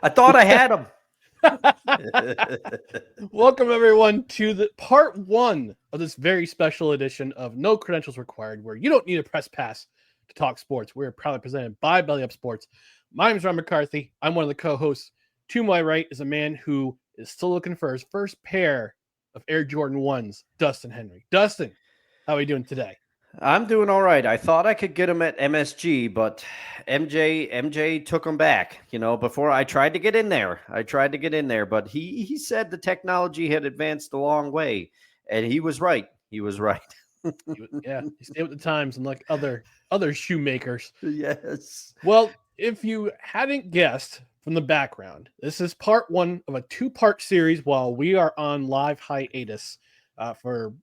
I thought I had them. Welcome, everyone, to the part one of this very special edition of No Credentials Required, where you don't need a press pass to talk sports. We're proudly presented by Belly Up Sports. My name is Ron McCarthy. I'm one of the co-hosts. To my right is a man who is still looking for his first pair of Air Jordan 1s, Dustin Henry. Dustin, how are you doing today? I'm doing all right. I thought I could get them at MSG, but MJ took them back. Before I tried to get in there. But he said the technology had advanced a long way, and he was right. He stayed with the times, unlike other shoemakers. Yes. Well, if you hadn't guessed from the background, this is part one of a two-part series while we are on live hiatus for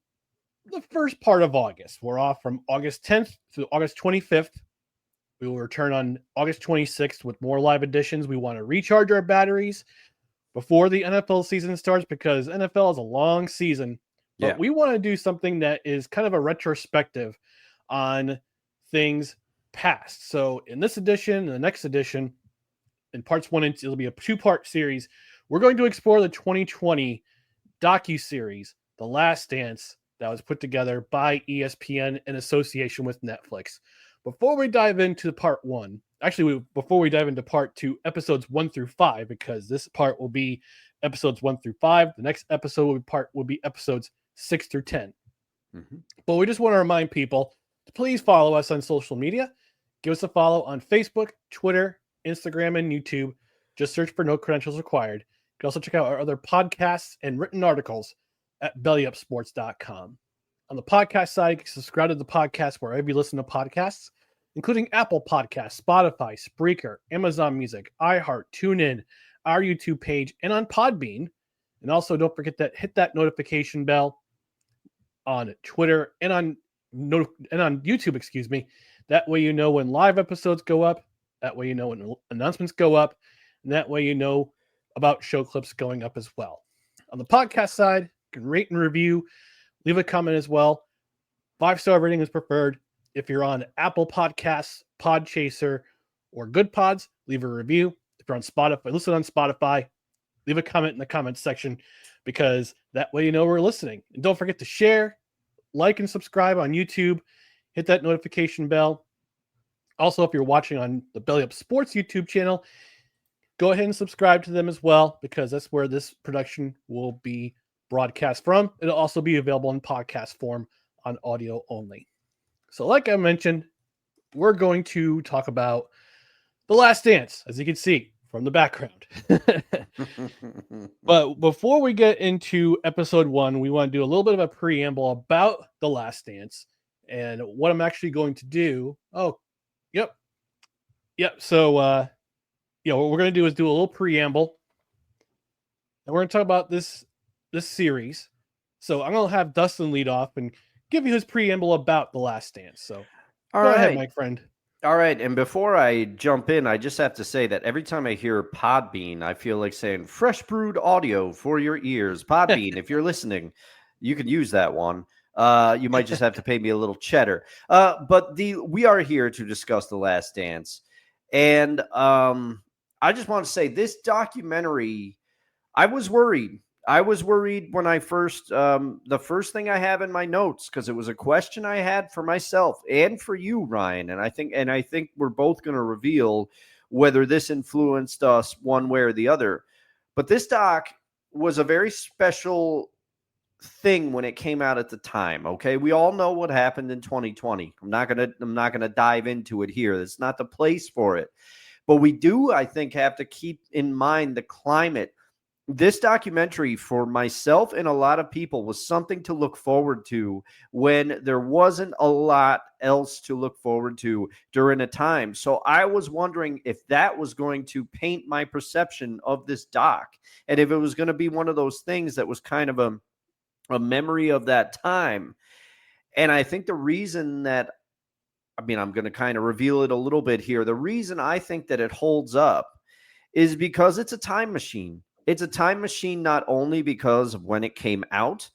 the first part of August. We're off from August 10th to August 25th. We will return on August 26th with more live editions. We want to recharge our batteries before the NFL season starts because NFL is a long season. But we want to do something that is kind of a retrospective on things past. So in this edition and the next edition, in parts one and two, it'll be a two-part series. We're going to explore the 2020 docuseries, The Last Dance, that was put together by ESPN in association with Netflix. Before we dive into part one, before we dive into part two, episodes 1 through 5, because this part will be episodes 1 through 5. The next episode will be episodes 6 through 10. Mm-hmm. But we just want to remind people to please follow us on social media. Give us a follow on Facebook, Twitter, Instagram, and YouTube. Just search for No Credentials Required. You can also check out our other podcasts and written articles at bellyupsports.com. On the podcast side, you can subscribe to the podcast wherever you listen to podcasts, including Apple Podcasts, Spotify, Spreaker, Amazon Music, iHeart, TuneIn, our YouTube page, and on Podbean. And also don't forget to hit that notification bell on Twitter and on YouTube, That way you know when live episodes go up. That way you know when announcements go up. And that way you know about show clips going up as well. On the podcast side, you can rate and review, leave a comment as well. 5-star rating is preferred. If you're on Apple Podcasts, Podchaser, or Good Pods, leave a review. If you're on Spotify, listen on Spotify, leave a comment in the comments section because that way you know we're listening. And don't forget to share, like, and subscribe on YouTube. Hit that notification bell. Also, if you're watching on the Belly Up Sports YouTube channel, go ahead and subscribe to them as well because that's where this production will be broadcast from. It'll also be available in podcast form on audio only. So like I mentioned, we're going to talk about The Last Dance, as you can see from the background. But before we get into episode 1, we want to do a little bit of a preamble about The Last Dance and what I'm actually going to do. So, what we're going to do is do a little preamble. And we're going to talk about this series. So I'm going to have Dustin lead off and give you his preamble about The Last Dance. So go ahead, my friend. All right. And before I jump in, I just have to say that every time I hear Podbean, I feel like saying fresh brewed audio for your ears. Podbean, if you're listening, you can use that one. You might just have to pay me a little cheddar. But we are here to discuss The Last Dance. And I just want to say this documentary, I was worried. When I first, the first thing I have in my notes, because it was a question I had for myself and for you, Ryan. And I think we're both going to reveal whether this influenced us one way or the other. But this doc was a very special thing when it came out at the time. Okay. We all know what happened in 2020. I'm not going to dive into it here. It's not the place for it, but we do, I think, have to keep in mind the climate. This documentary for myself and a lot of people was something to look forward to when there wasn't a lot else to look forward to during a time. So I was wondering if that was going to paint my perception of this doc and if it was going to be one of those things that was kind of a memory of that time. And I think the reason that, I'm going to kind of reveal it a little bit here. The reason I think that it holds up is because it's a time machine. It's a time machine not only because of when it came out,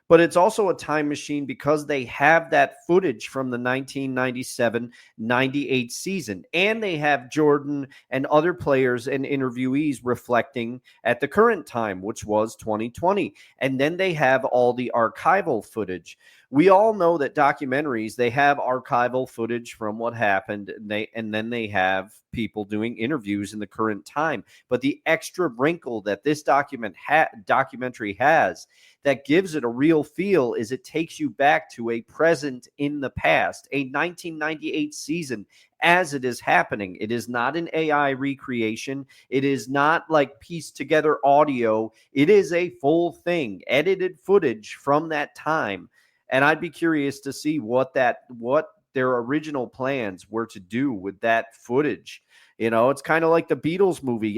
but it's also a time machine because they have that footage from the 1997-98 season, and they have Jordan and other players and interviewees reflecting at the current time, which was 2020. And then they have all the archival footage. We all know that documentaries, they have archival footage from what happened, and then they have people doing interviews in the current time. But the extra wrinkle that this documentary has that gives it a real feel is it takes you back to a present in the past, a 1998 season as it is happening. It is not an AI recreation. It is not like pieced together audio. It is a full thing, edited footage from that time. And I'd be curious to see what their original plans were to do with that footage. You know, it's kind of like the Beatles movie,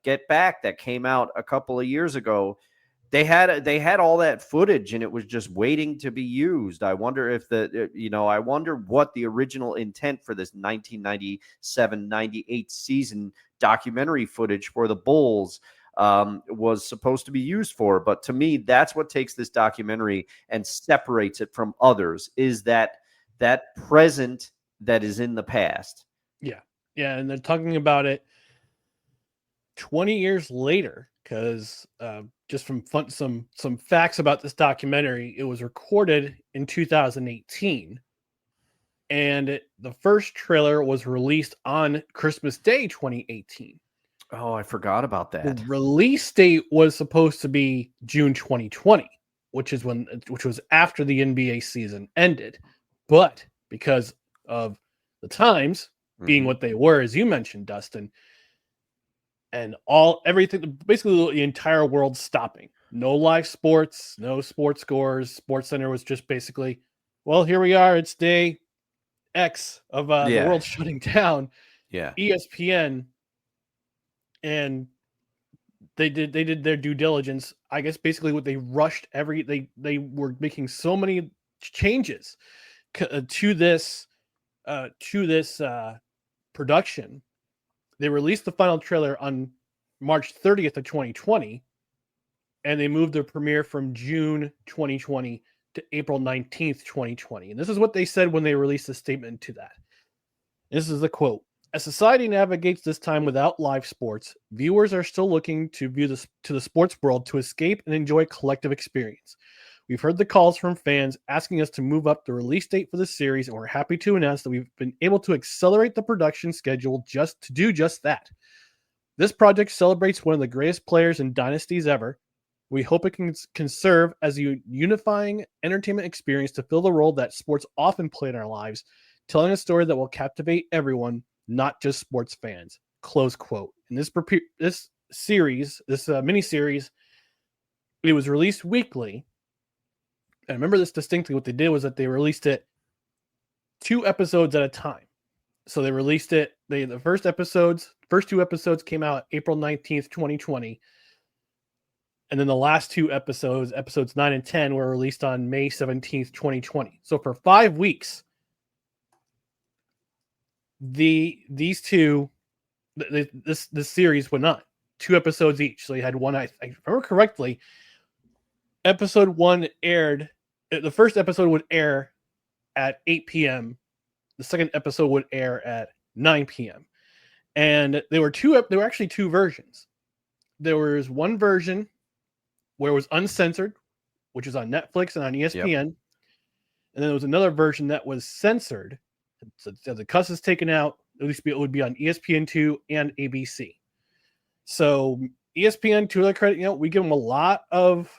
Get Back, that came out a couple of years ago. They had all that footage and it was just waiting to be used. I wonder if I wonder what the original intent for this 1997-98 season documentary footage for the Bulls was supposed to be used for. But to me, that's what takes this documentary and separates it from others, is that present that is in the past. Yeah. Yeah. And they're talking about it 20 years later, because just from some facts about this documentary, it was recorded in 2018. And the first trailer was released on Christmas Day 2018. Oh, I forgot about that. The release date was supposed to be June 2020, which was after the NBA season ended. But because of the times being what they were, as you mentioned, Dustin, and everything, basically the entire world stopping. No live sports, no sports scores. Sports Center was just basically, well, here we are. It's day X of the world shutting down. Yeah. ESPN, and they did their due diligence. I guess basically what they rushed they were making so many changes to this production. They released the final trailer on March 30th of 2020, and they moved their premiere from June 2020 to April 19th, 2020. And this is what they said when they released a statement to that. This is the quote. As society navigates this time without live sports, viewers are still looking to the sports world to escape and enjoy collective experience. We've heard the calls from fans asking us to move up the release date for the series, and we're happy to announce that we've been able to accelerate the production schedule just to do just that. This project celebrates one of the greatest players in dynasties ever. We hope it can serve as a unifying entertainment experience to fill the role that sports often play in our lives, telling a story that will captivate everyone, not just sports fans. Close quote. And this miniseries, it was released weekly. I remember this distinctly. What they did was that they released it 2 episodes at a time. So they released it. The first 2 episodes came out April 19th, 2020. And then the last 2 episodes 9 and 10, were released on May 17th, 2020. So for 5 weeks, this series went on 2 episodes each. So you had one, I remember correctly, episode 1 aired. The first episode would air at 8 p.m. The second episode would air at 9 p.m. And there were actually 2 versions. There was one version where it was uncensored, which is on Netflix and on ESPN. Yep. And then there was another version that was censored. So the cuss is taken out. At least it would be on ESPN2 and ABC. So ESPN, to their credit, we give them a lot of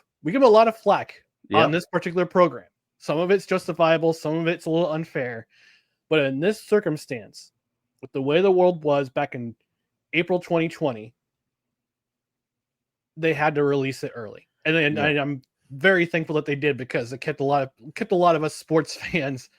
flack on this particular program. Some of it's justifiable, some of it's a little unfair. But in this circumstance, with the way the world was back in April 2020, they had to release it early. And I'm very thankful that they did, because it kept a lot of us sports fans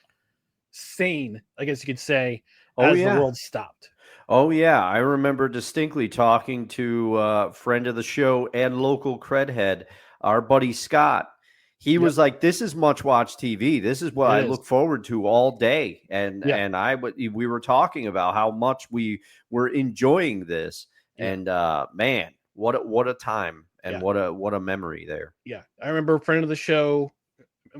sane, I guess you could say, as the world stopped. Oh, yeah. I remember distinctly talking to a friend of the show and local cred head, our buddy Scott. He was like, this is much watch TV. This is what I look forward to all day. And we were talking about how much we were enjoying this. Yeah. And man, what a time and what a memory there. Yeah. I remember a friend of the show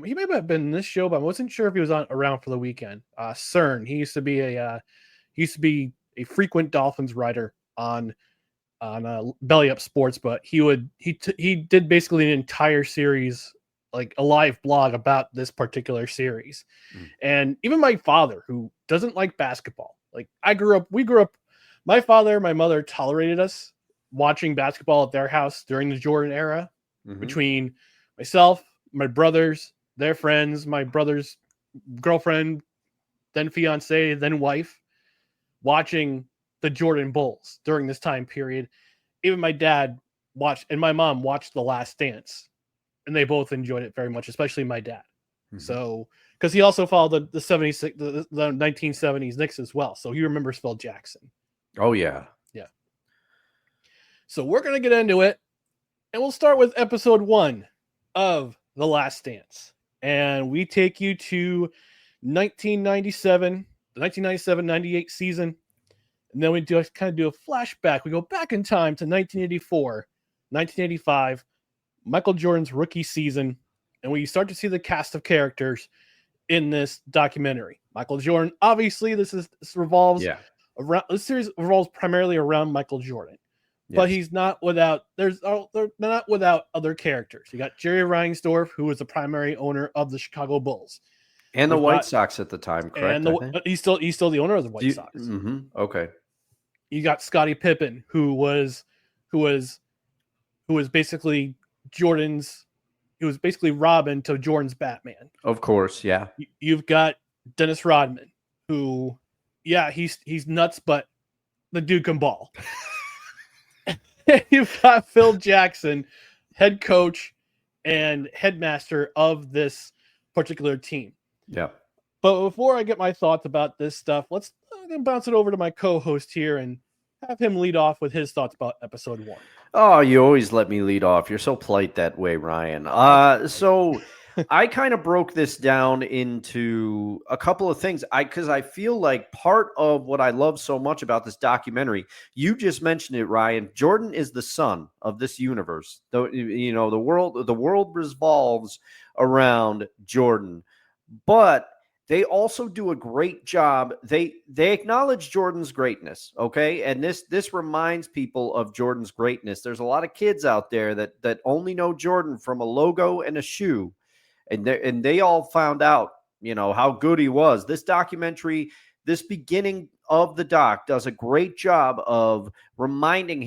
he may have been in this show, but I wasn't sure if he was around for the weekend. CERN. He used to be a frequent Dolphins writer on Belly Up Sports, but he did basically an entire series, like a live blog about this particular series. And even my father, who doesn't like basketball, like we grew up, my father and my mother tolerated us watching basketball at their house during the Jordan era, between myself, my brothers, their friends, my brother's girlfriend, then fiance, then wife, watching the Jordan Bulls during this time period. Even my dad watched, and my mom watched The Last Dance, and they both enjoyed it very much, especially my dad. So, because he also followed the 76, the 1970s Knicks as well, so he remembers Phil Jackson. Oh yeah. So we're gonna get into it, and we'll start with episode 1 of The Last Dance, and we take you to 1997, the 1997-98 season. And then we just kind of do a flashback. We go back in time to 1984, 1985, Michael Jordan's rookie season. And we start to see the cast of characters in this documentary. Michael Jordan, obviously, this revolves around, this series revolves primarily around Michael Jordan. But he's not without, they're not without other characters. You got Jerry Reinsdorf, who was the primary owner of the Chicago Bulls. And the White Sox at the time, correct? And he's still the owner of the White Sox. Okay. You got Scottie Pippen, who was basically Robin to Jordan's Batman. Of course, yeah. You've got Dennis Rodman, who, he's nuts, but the dude can ball. You've got Phil Jackson, head coach and headmaster of this particular team. Yeah. But before I get my thoughts about this stuff, I'm going to bounce it over to my co-host here and have him lead off with his thoughts about episode 1. Oh, you always let me lead off. You're so polite that way, Ryan. So I kind of broke this down into a couple of things. Because I feel like part of what I love so much about this documentary, you just mentioned it, Ryan. Jordan is the sun of this universe. The world revolves around Jordan, but they also do a great job. They acknowledge Jordan's greatness, okay? And this reminds people of Jordan's greatness. There's a lot of kids out there that only know Jordan from a logo and a shoe, and they all found out, how good he was. This documentary, this beginning of the doc, does a great job of reminding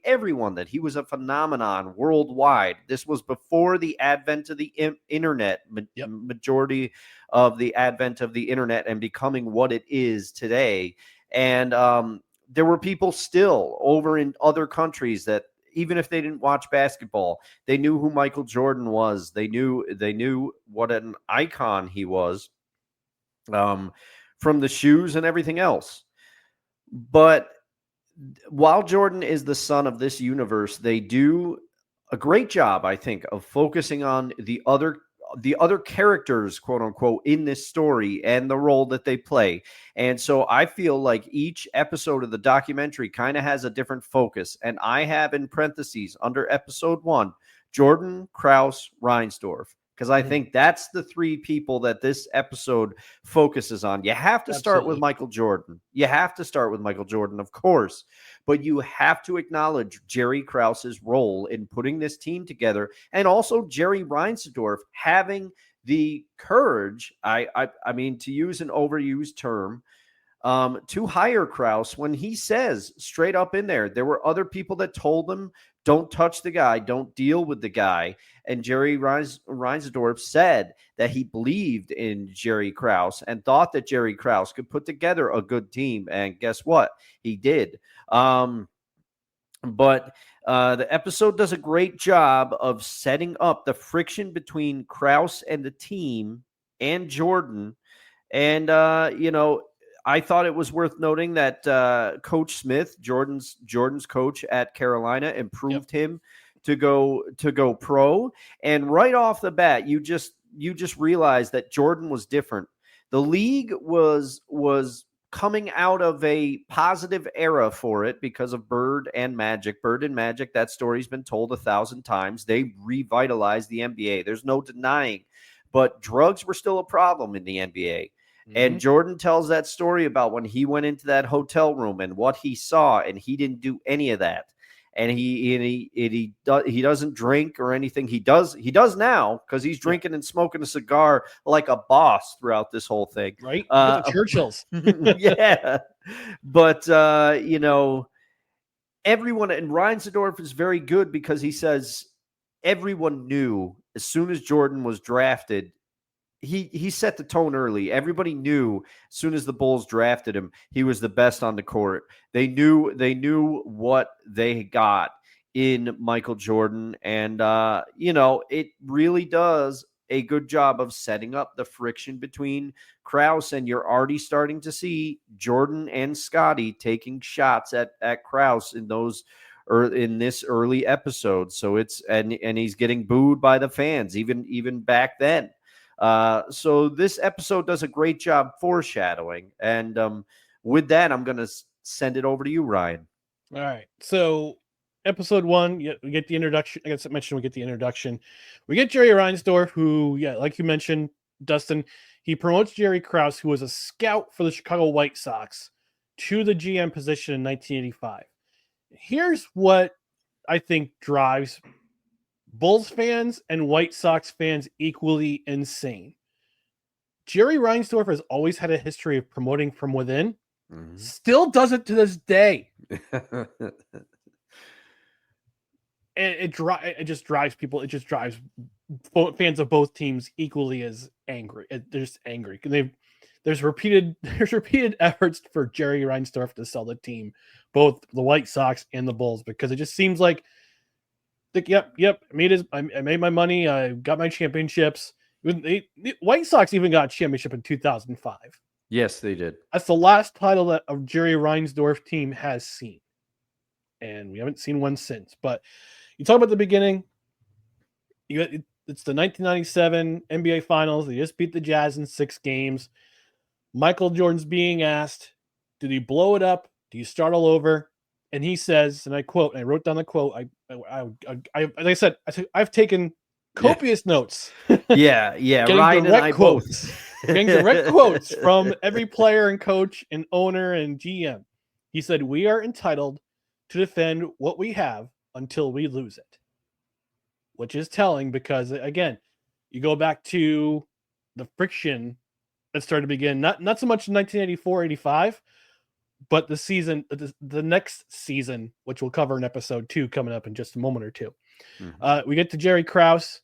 everyone that he was a phenomenon worldwide. This was before the advent of the internet, majority of the advent of the internet and becoming what it is today. And there were people still over in other countries that, even if they didn't watch basketball, they knew who Michael Jordan was. They knew what an icon he was. From the shoes and everything else. But while Jordan is the son of this universe, they do a great job, I think, of focusing on the other characters, quote unquote, in this story and the role that they play. And so I feel like each episode of the documentary kind of has a different focus. And I have in parentheses under episode 1, Jordan, Krause, Reinsdorf. Because I think that's the 3 people that this episode focuses on. You have to start with Michael Jordan. You have to start with Michael Jordan, of course. But you have to acknowledge Jerry Krause's role in putting this team together. And also Jerry Reinsdorf having the courage, I mean, to use an overused term, to hire Krause when he says straight up in there were other people that told him, don't touch the guy, don't deal with the guy. And Jerry Reinsdorf said that he believed in Jerry Krause and thought that Jerry Krause could put together a good team. And guess what? He did. But the episode does a great job of setting up the friction between Krause and the team and Jordan. And, I thought it was worth noting that Coach Smith, Jordan's coach at Carolina, improved him to go pro. And right off the bat, you just realized that Jordan was different. The league was coming out of a positive era for it because of Bird and Magic. Bird and Magic, that story's been told 1,000 times. They revitalized the NBA. There's no denying. But drugs were still a problem in the NBA. And Jordan tells that story about when he went into that hotel room and what he saw, and he didn't do any of that. And he doesn't drink or anything. He does now because he's drinking and smoking a cigar like a boss throughout this whole thing. Right? The Churchills. Yeah. But, everyone, and Reinsdorf is very good because he says everyone knew as soon as Jordan was drafted, he set the tone early. Everybody knew as soon as the Bulls drafted him, he was the best on the court. They knew what they got in Michael Jordan. And, it really does a good job of setting up the friction between Krause, and you're already starting to see Jordan and Scottie taking shots at Krause in those or in this early episode. So it's and he's getting booed by the fans even back then. So this episode does a great job foreshadowing. And with that, I'm going to send it over to you, Ryan. All right. So episode 1, we get the introduction. I guess I mentioned we get the introduction. We get Jerry Reinsdorf, who, like you mentioned, Dustin, he promotes Jerry Krause, who was a scout for the Chicago White Sox, to the GM position in 1985. Here's what I think drives Bulls fans and White Sox fans equally insane. Jerry Reinsdorf has always had a history of promoting from within. Still does it to this day. And it just drives people. It just drives fans of both teams equally as angry. They're just angry. There's repeated efforts for Jerry Reinsdorf to sell the team, both the White Sox and the Bulls, because it just seems like, yep, I made my money. I got my championships. The White Sox even got a championship in 2005. Yes, they did. That's the last title that a Jerry Reinsdorf team has seen, and we haven't seen one since. But you talk about the beginning. It's the 1997 NBA Finals. They just beat the Jazz in 6 games. Michael Jordan's being asked, did he blow it up? Do you start all over? And he says, and I quote, and I wrote down the quote. Like I said, I've taken copious notes. Yeah. Ryan and I both. Getting direct quotes from every player and coach and owner and GM. He said, we are entitled to defend what we have until we lose it. Which is telling because, again, you go back to the friction that started to begin, not so much in 1984-85, but the next season, which we'll cover in episode 2 coming up in just a moment or two. We get to Jerry Krause,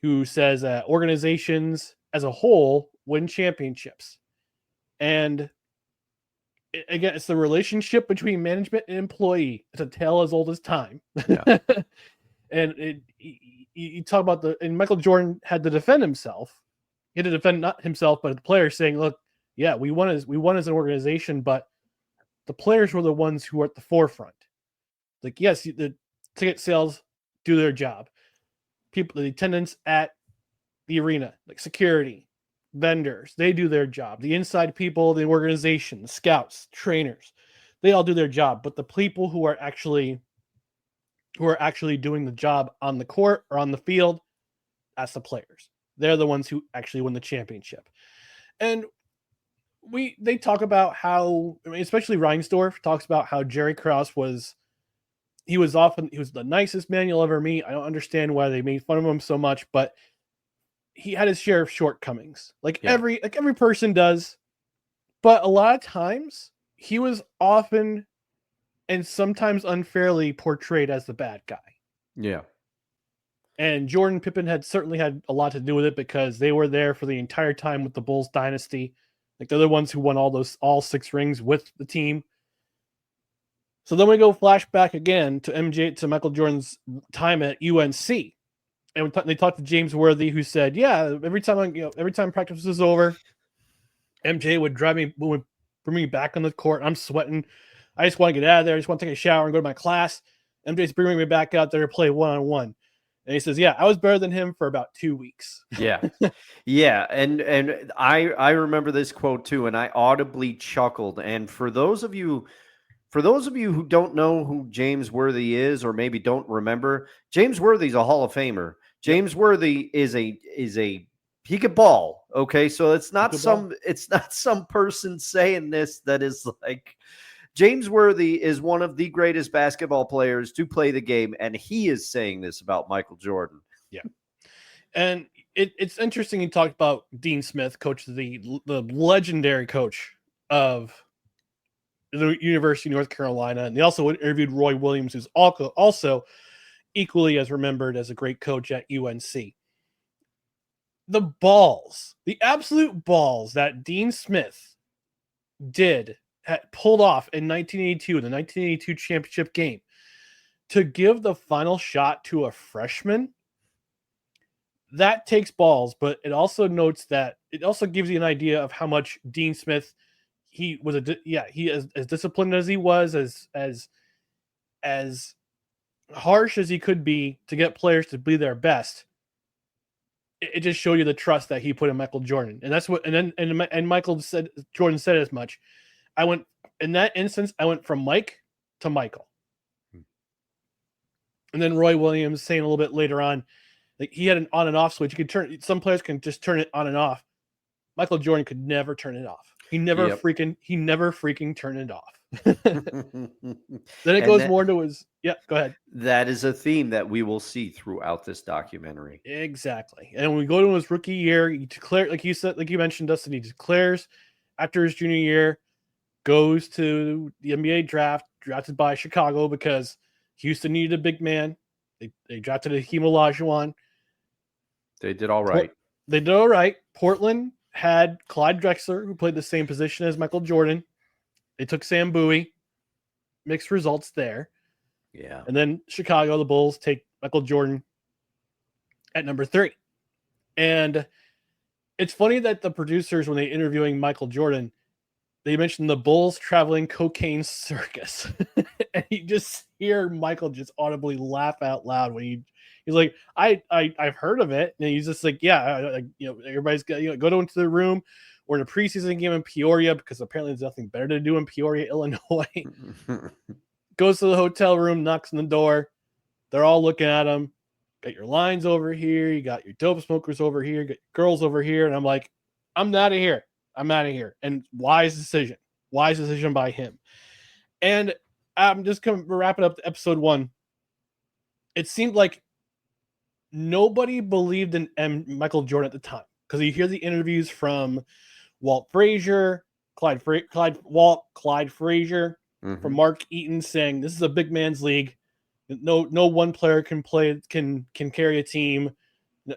who says organizations as a whole win championships. And again, it's the relationship between management and employee. It's a tale as old as time. Yeah. And you talk about and Michael Jordan had to defend himself. He had to defend not himself, but the players, saying, look, yeah, we won as an organization, but the players were the ones who were at the forefront. Like, yes, the ticket sales do their job. People, the attendants at the arena, like security, vendors, they do their job. The inside people, the organization, the scouts, trainers, they all do their job. But the people who are actually doing the job on the court or on the field, that's the players. They're the ones who actually win the championship. And they talk about how, especially Reinsdorf talks about how Jerry Krause was the nicest man you'll ever meet. I don't understand why they made fun of him so much, but he had his share of shortcomings, every person does. But a lot of times he was often and sometimes unfairly portrayed as the bad guy. Yeah. And Jordan, Pippen certainly had a lot to do with it because they were there for the entire time with the Bulls dynasty. Like, they're the ones who won all 6 rings with the team. So then we go flashback again to Michael Jordan's time at UNC. And they talked to James Worthy, who said, yeah, every time practice was over, MJ would bring me back on the court. I'm sweating. I just want to get out of there. I just want to take a shower and go to my class. MJ's bringing me back out there to play one-on-one. And he says, yeah, I was better than him for about 2 weeks. Yeah. Yeah. And I remember this quote too, and I audibly chuckled. And for those of you who don't know who James Worthy is, or maybe don't remember, James Worthy's a Hall of Famer. James Worthy is a he could ball. Okay. So it's not some person saying this that is like, James Worthy is one of the greatest basketball players to play the game, and he is saying this about Michael Jordan. Yeah. And it's interesting you talked about Dean Smith, coach of the legendary coach of the University of North Carolina. And they also interviewed Roy Williams, who's also equally as remembered as a great coach at UNC. The absolute balls that Dean Smith pulled off in 1982, the 1982 championship game, to give the final shot to a freshman, that takes balls, but it also notes that it also gives you an idea of how much Dean Smith, he was as disciplined as he was, as harsh as he could be to get players to be their best. It just showed you the trust that he put in Michael Jordan. And that's what, and Michael said, Jordan said as much. In that instance, I went from Mike to Michael. And then Roy Williams saying a little bit later on, like he had an on and off switch. You could some players can just turn it on and off. Michael Jordan could never turn it off. He never freaking turned it off. Then it goes more into his. Yeah, go ahead. That is a theme that we will see throughout this documentary. Exactly. And when we go to his rookie year, he declared, like you mentioned, Dustin, he declares after his junior year, goes to the NBA draft, drafted by Chicago because Houston needed a big man. They drafted Hakeem Olajuwon. They did all right. Portland had Clyde Drexler, who played the same position as Michael Jordan. They took Sam Bowie. Mixed results there. Yeah. And then Chicago, the Bulls, take Michael Jordan at number 3. And it's funny that the producers, when they interviewing Michael Jordan, they mentioned the Bulls traveling cocaine circus. And you just hear Michael just audibly laugh out loud when he's like, I've heard of it. And he's just like, yeah, everybody's got, go into the room. We're in a preseason game in Peoria because apparently there's nothing better to do in Peoria, Illinois. Goes to the hotel room, knocks on the door. They're all looking at him. Got your lines over here. You got your dope smokers over here. You got your girls over here. And I'm like, I'm out of here. And wise decision by him. And I'm just going to wrap it up to episode 1. It seemed like nobody believed in Michael Jordan at the time because you hear the interviews from Walt Frazier, Clyde Frazier, from Mark Eaton saying this is a big man's league. No one player can carry a team.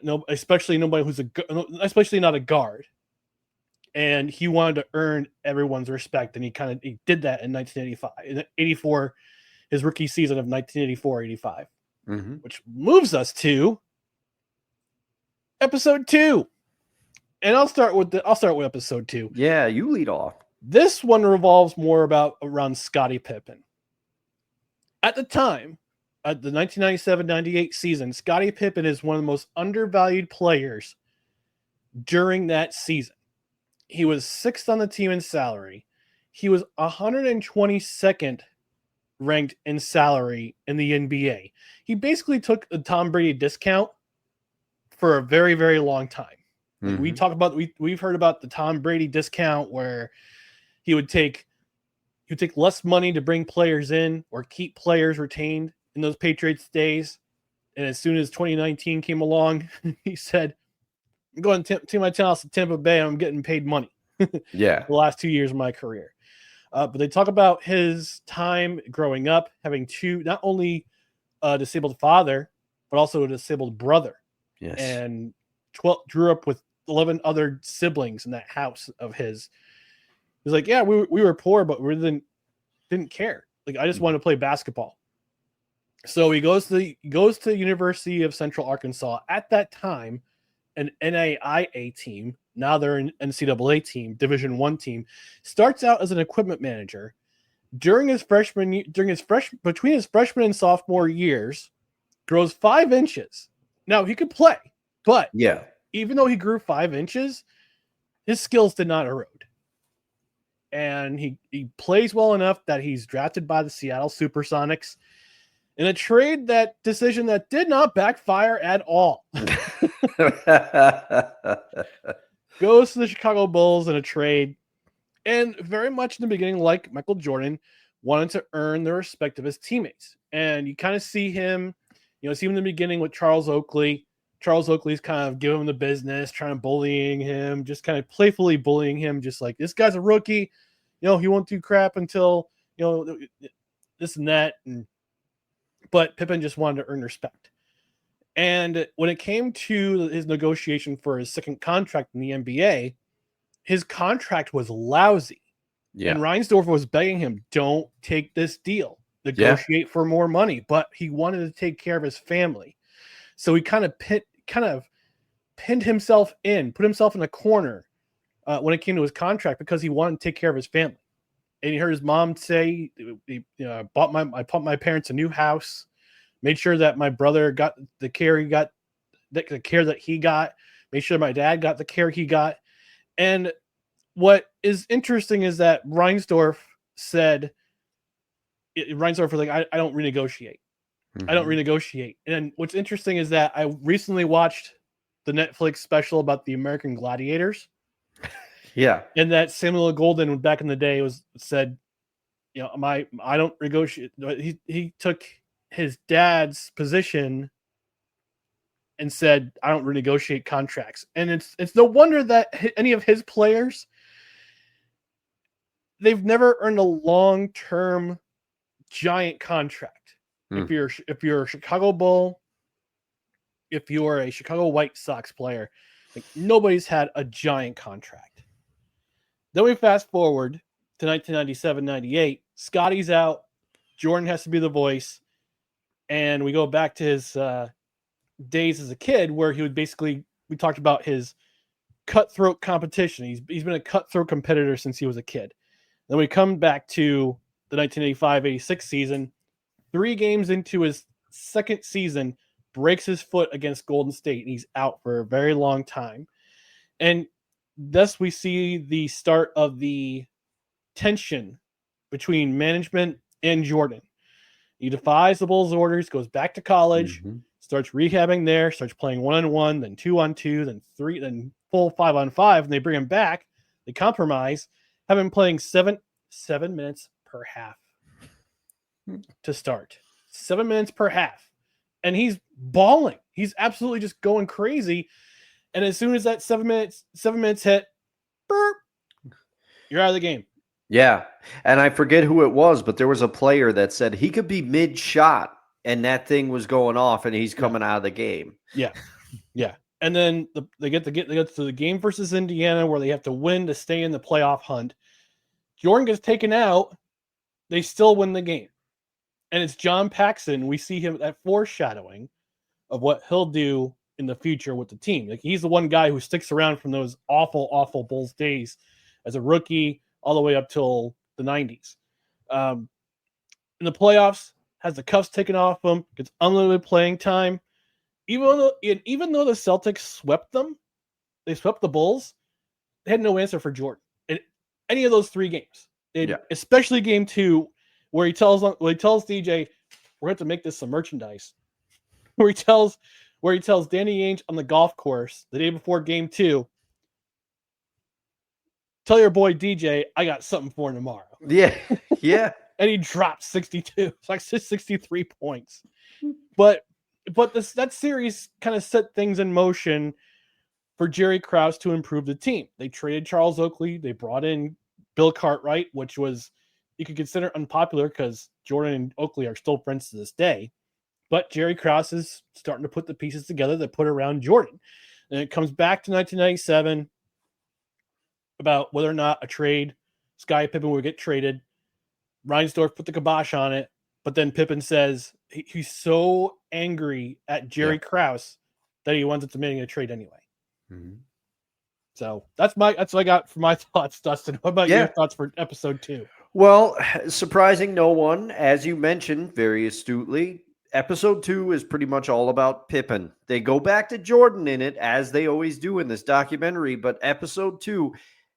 No, especially nobody especially not a guard. And he wanted to earn everyone's respect, and he did that in 1985, in 84, his rookie season of 1984-85, which moves us to episode 2. And I'll start with episode 2. Yeah, you lead off. This one revolves more around Scottie Pippen. At the time, at the 1997-98 season, Scottie Pippen is one of the most undervalued players during that season. He was 6th on the team in salary. He was 122nd ranked in salary in the NBA. He basically took a Tom Brady discount for a very, very long time. We've heard about the Tom Brady discount where he would take less money to bring players in or keep players retained in those Patriots days. And as soon as 2019 came along, he said, I'm going to my house to Tampa Bay. I'm getting paid money. Yeah. The last 2 years of my career. But they talk about his time growing up, having not only a disabled father, but also a disabled brother. Yes. And grew up with 11 other siblings in that house of his. He's like, yeah, we were poor, but we didn't care. Like, I just wanted to play basketball. So he goes to University of Central Arkansas. At that time, an NAIA team, now they're an NCAA team, Division I team, starts out as an equipment manager. Between his freshman and sophomore years, grows 5 inches, Now he could play, but Yeah. even though he grew 5 inches, his skills did not erode. And he plays well enough that he's drafted by the Seattle Supersonics in a decision that did not backfire at all. Goes to the Chicago Bulls in a trade, and very much in the beginning, like Michael Jordan, wanted to earn the respect of his teammates. And you kind of see him, see him in the beginning with Charles Oakley. Charles Oakley's kind of giving him the business, trying to bullying him, just kind of playfully bullying him, just like, this guy's a rookie. He won't do crap until, this and that. But Pippen just wanted to earn respect. And when it came to his negotiation for his second contract in the NBA, his contract was lousy. Yeah. And Reinsdorf was begging him, don't take this deal. Negotiate for more money. But he wanted to take care of his family. So he kind of pinned himself in, put himself in a corner when it came to his contract because he wanted to take care of his family. And he heard his mom say, I bought my parents a new house, made sure that my brother got the care he got, the care that he got, made sure my dad got the care he got. And what is interesting is that Reinsdorf was like, I don't renegotiate. I don't renegotiate. And what's interesting is that I recently watched the Netflix special about the American Gladiators. Yeah. And that Samuel Golden back in the day said, I don't negotiate. He took his dad's position and said, I don't renegotiate contracts. And it's no wonder that any of his players, they've never earned a long-term giant contract. If you're a Chicago Bull, if you're a Chicago White Sox player, like, nobody's had a giant contract. Then we fast forward to 1997-98. Scottie's out. Jordan has to be the voice. And we go back to his days as a kid where he would basically, we talked about his cutthroat competition. He's been a cutthroat competitor since he was a kid. Then we come back to the 1985-86 season. 3 games into his second season, breaks his foot against Golden State, and he's out for a very long time. And thus we see the start of the tension between management and Jordan. He defies the Bulls' orders, goes back to college, starts rehabbing there, starts playing 1-on-1, then 2-on-2, then 3, then full 5-on-5, and they bring him back. They compromise, have him playing 7 minutes per half to start. 7 minutes per half. And he's balling. He's absolutely just going crazy. And as soon as that 7 minutes hit, burp, you're out of the game. Yeah. And I forget who it was, but there was a player that said he could be mid-shot and that thing was going off and he's coming out of the game. Yeah. Yeah. And then they get to the game versus Indiana where they have to win to stay in the playoff hunt. Jordan gets taken out. They still win the game. And it's John Paxson. We see him at foreshadowing of what he'll do in the future with the team. Like, he's the one guy who sticks around from those awful, awful Bulls days as a rookie all the way up till the 90s. In the playoffs, has the cuffs taken off him, gets unlimited playing time. Even though the Celtics swept them, they swept the Bulls, they had no answer for Jordan in any of those 3 games. Especially game 2, where he tells DJ, we're going to make this some merchandise. Where he tells Danny Ainge on the golf course the day before game 2, tell your boy DJ, I got something for tomorrow. Yeah. Yeah. And he dropped 62. It's like 63 points. But that series kind of set things in motion for Jerry Krause to improve the team. They traded Charles Oakley. They brought in Bill Cartwright, which was, you could consider unpopular because Jordan and Oakley are still friends to this day. But Jerry Krause is starting to put the pieces together that put around Jordan. And it comes back to 1997 about whether or not a trade, Scottie Pippen would get traded. Reinsdorf put the kibosh on it, but then Pippen says he's so angry at Jerry Krause that he wanted to make a trade anyway. So that's what I got for my thoughts, Dustin. What about your thoughts for episode 2? Well, surprising no one, as you mentioned very astutely, Episode 2 is pretty much all about Pippen. They go back to Jordan in it, as they always do in this documentary, but episode 2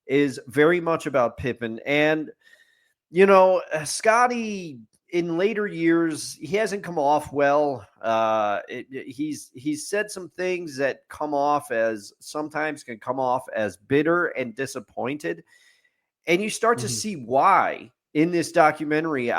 is very much about Pippen. And, Scottie, in later years, he hasn't come off well. He's said some things that sometimes can come off as bitter and disappointed. And you start to see why in this documentary.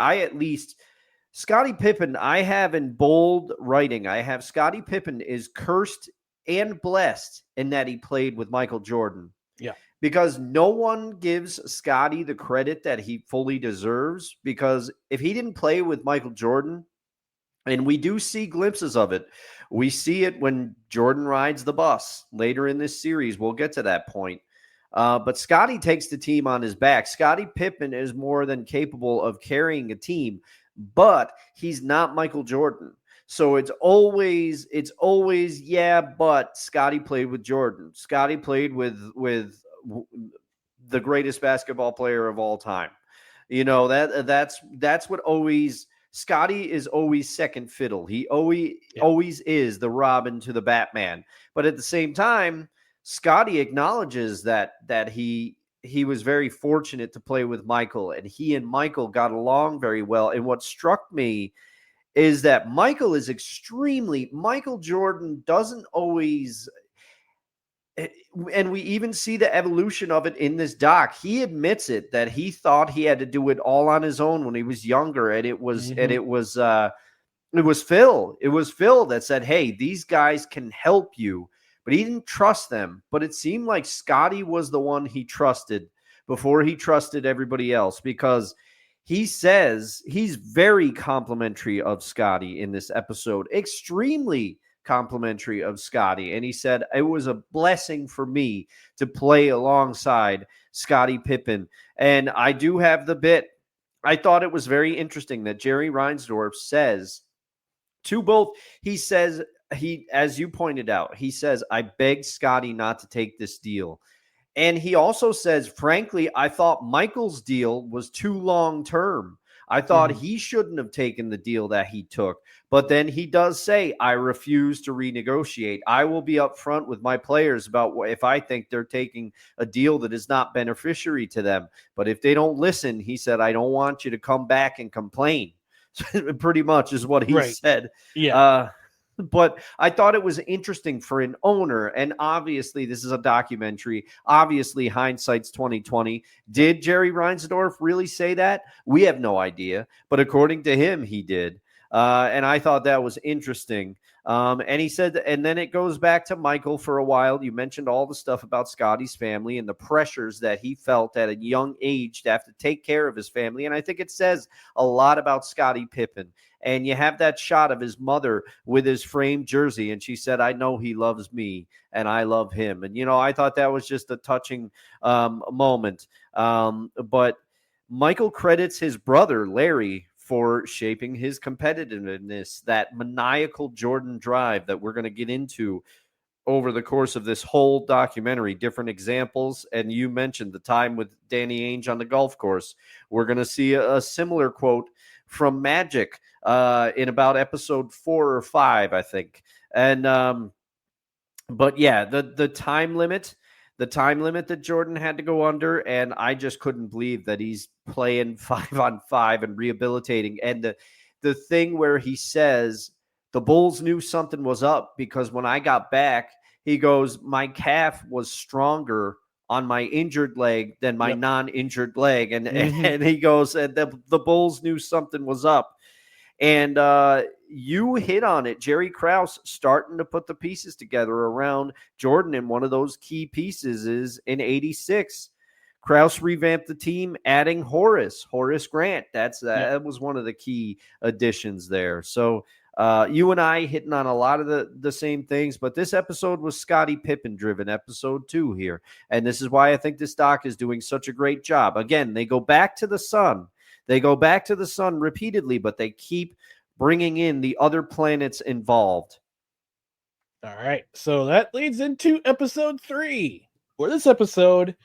Scottie Pippen, I have in bold writing, I have Scottie Pippen is cursed and blessed in that he played with Michael Jordan. Yeah. Because no one gives Scottie the credit that he fully deserves. Because if he didn't play with Michael Jordan, and we do see glimpses of it, we see it when Jordan rides the bus later in this series. We'll get to that point. But Scottie takes the team on his back. Scottie Pippen is more than capable of carrying a team, but he's not Michael Jordan. So it's always, yeah, but Scottie played with Jordan. Scottie played with the greatest basketball player of all time. That's what always, Scottie is always second fiddle. He always is the Robin to the Batman. But at the same time, Scottie acknowledges that he was very fortunate to play with Michael, and he and Michael got along very well. And what struck me is that Michael Jordan doesn't always, and we even see the evolution of it in this doc. He admits it, that he thought he had to do it all on his own when he was younger, and it was Phil. It was Phil that said, "Hey, these guys can help you." But he didn't trust them. But it seemed like Scottie was the one he trusted before he trusted everybody else, because he says he's very complimentary of Scottie in this episode, extremely complimentary of Scottie. And he said, it was a blessing for me to play alongside Scottie Pippen. And I do have the bit. I thought it was very interesting that Jerry Reinsdorf says to both, he says, as you pointed out, he says, I begged Scottie not to take this deal. And he also says, frankly, I thought Michael's deal was too long term. I thought he shouldn't have taken the deal that he took. But then he does say, I refuse to renegotiate. I will be upfront with my players about if I think they're taking a deal that is not beneficiary to them. But if they don't listen, he said, I don't want you to come back and complain. Pretty much is what he said. Yeah. But I thought it was interesting for an owner, and obviously this is a documentary. Obviously, hindsight's 2020. Did Jerry Reinsdorf really say that? We have no idea, but according to him, he did. And I thought that was interesting. And he said, and then it goes back to Michael for a while. You mentioned all the stuff about Scottie's family and the pressures that he felt at a young age to have to take care of his family. And I think it says a lot about Scottie Pippen. And you have that shot of his mother with his framed jersey. And she said, I know he loves me and I love him. And, I thought that was just a touching moment. But Michael credits his brother, Larry, for shaping his competitiveness, that maniacal Jordan drive that we're going to get into over the course of this whole documentary, different examples. And you mentioned the time with Danny Ainge on the golf course. We're going to see a similar quote from Magic in about episode 4 or 5, I think. And but yeah, the time limit that Jordan had to go under, and I just couldn't believe that he's playing 5-on-5 and rehabilitating. And the thing where he says the Bulls knew something was up, because when I got back, he goes, my calf was stronger on my injured leg than my non-injured leg. And and he goes, and the Bulls knew something was up. And you hit on it. Jerry Krause starting to put the pieces together around Jordan. And one of those key pieces is in 86. Krause revamped the team, adding Horace Grant. That was one of the key additions there. So you and I hitting on a lot of the same things, but this episode was Scottie Pippen driven, episode 2 here. And this is why I think this doc is doing such a great job. Again, they go back to the sun. They go back to the sun repeatedly, but they keep bringing in the other planets involved. All right. So that leads into episode 3. For this episode,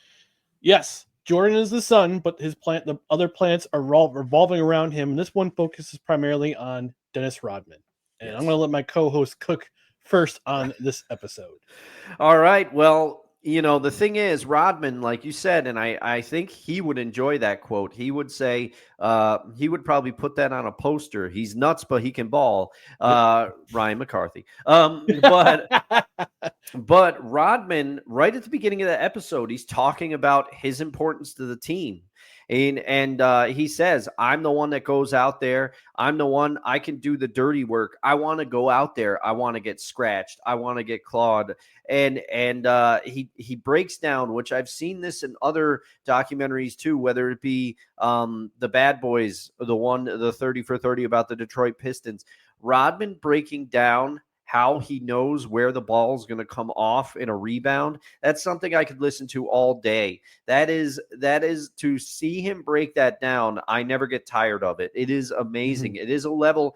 yes, Jordan is the sun, but the other planets are revolving around him. And this one focuses primarily on Dennis Rodman. And Yes. I'm going to let my co-host cook first on this episode. All right. Well, the thing is, Rodman, like you said, and I think he would enjoy that quote. He would say, he would probably put that on a poster. He's nuts, but he can ball. Ryan McCarthy. But Rodman, right at the beginning of the episode, he's talking about his importance to the team. And he says, I'm the one that goes out there. I'm the one, I can do the dirty work. I want to go out there. I want to get scratched. I want to get clawed. And he breaks down, which I've seen this in other documentaries too, whether it be the Bad Boys, the 30 for 30 about the Detroit Pistons. Rodman breaking down how he knows where the ball is going to come off in a rebound. That's something I could listen to all day. That is to see him break that down. I never get tired of it. It is amazing. Mm-hmm. It is a level.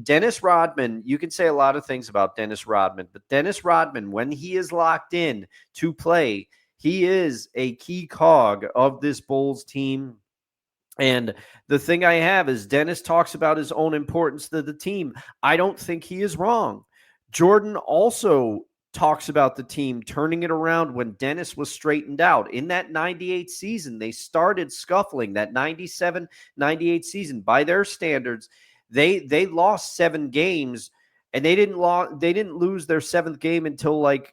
Dennis Rodman, you can say a lot of things about Dennis Rodman, but Dennis Rodman, when he is locked in to play, he is a key cog of this Bulls team. And the thing I have is Dennis talks about his own importance to the team. I don't think he is wrong. Jordan also talks about the team turning it around when Dennis was straightened out. In that 98 season, they started scuffling. That 97-98 season, by their standards, they lost 7 games, and they didn't lose their 7th game until like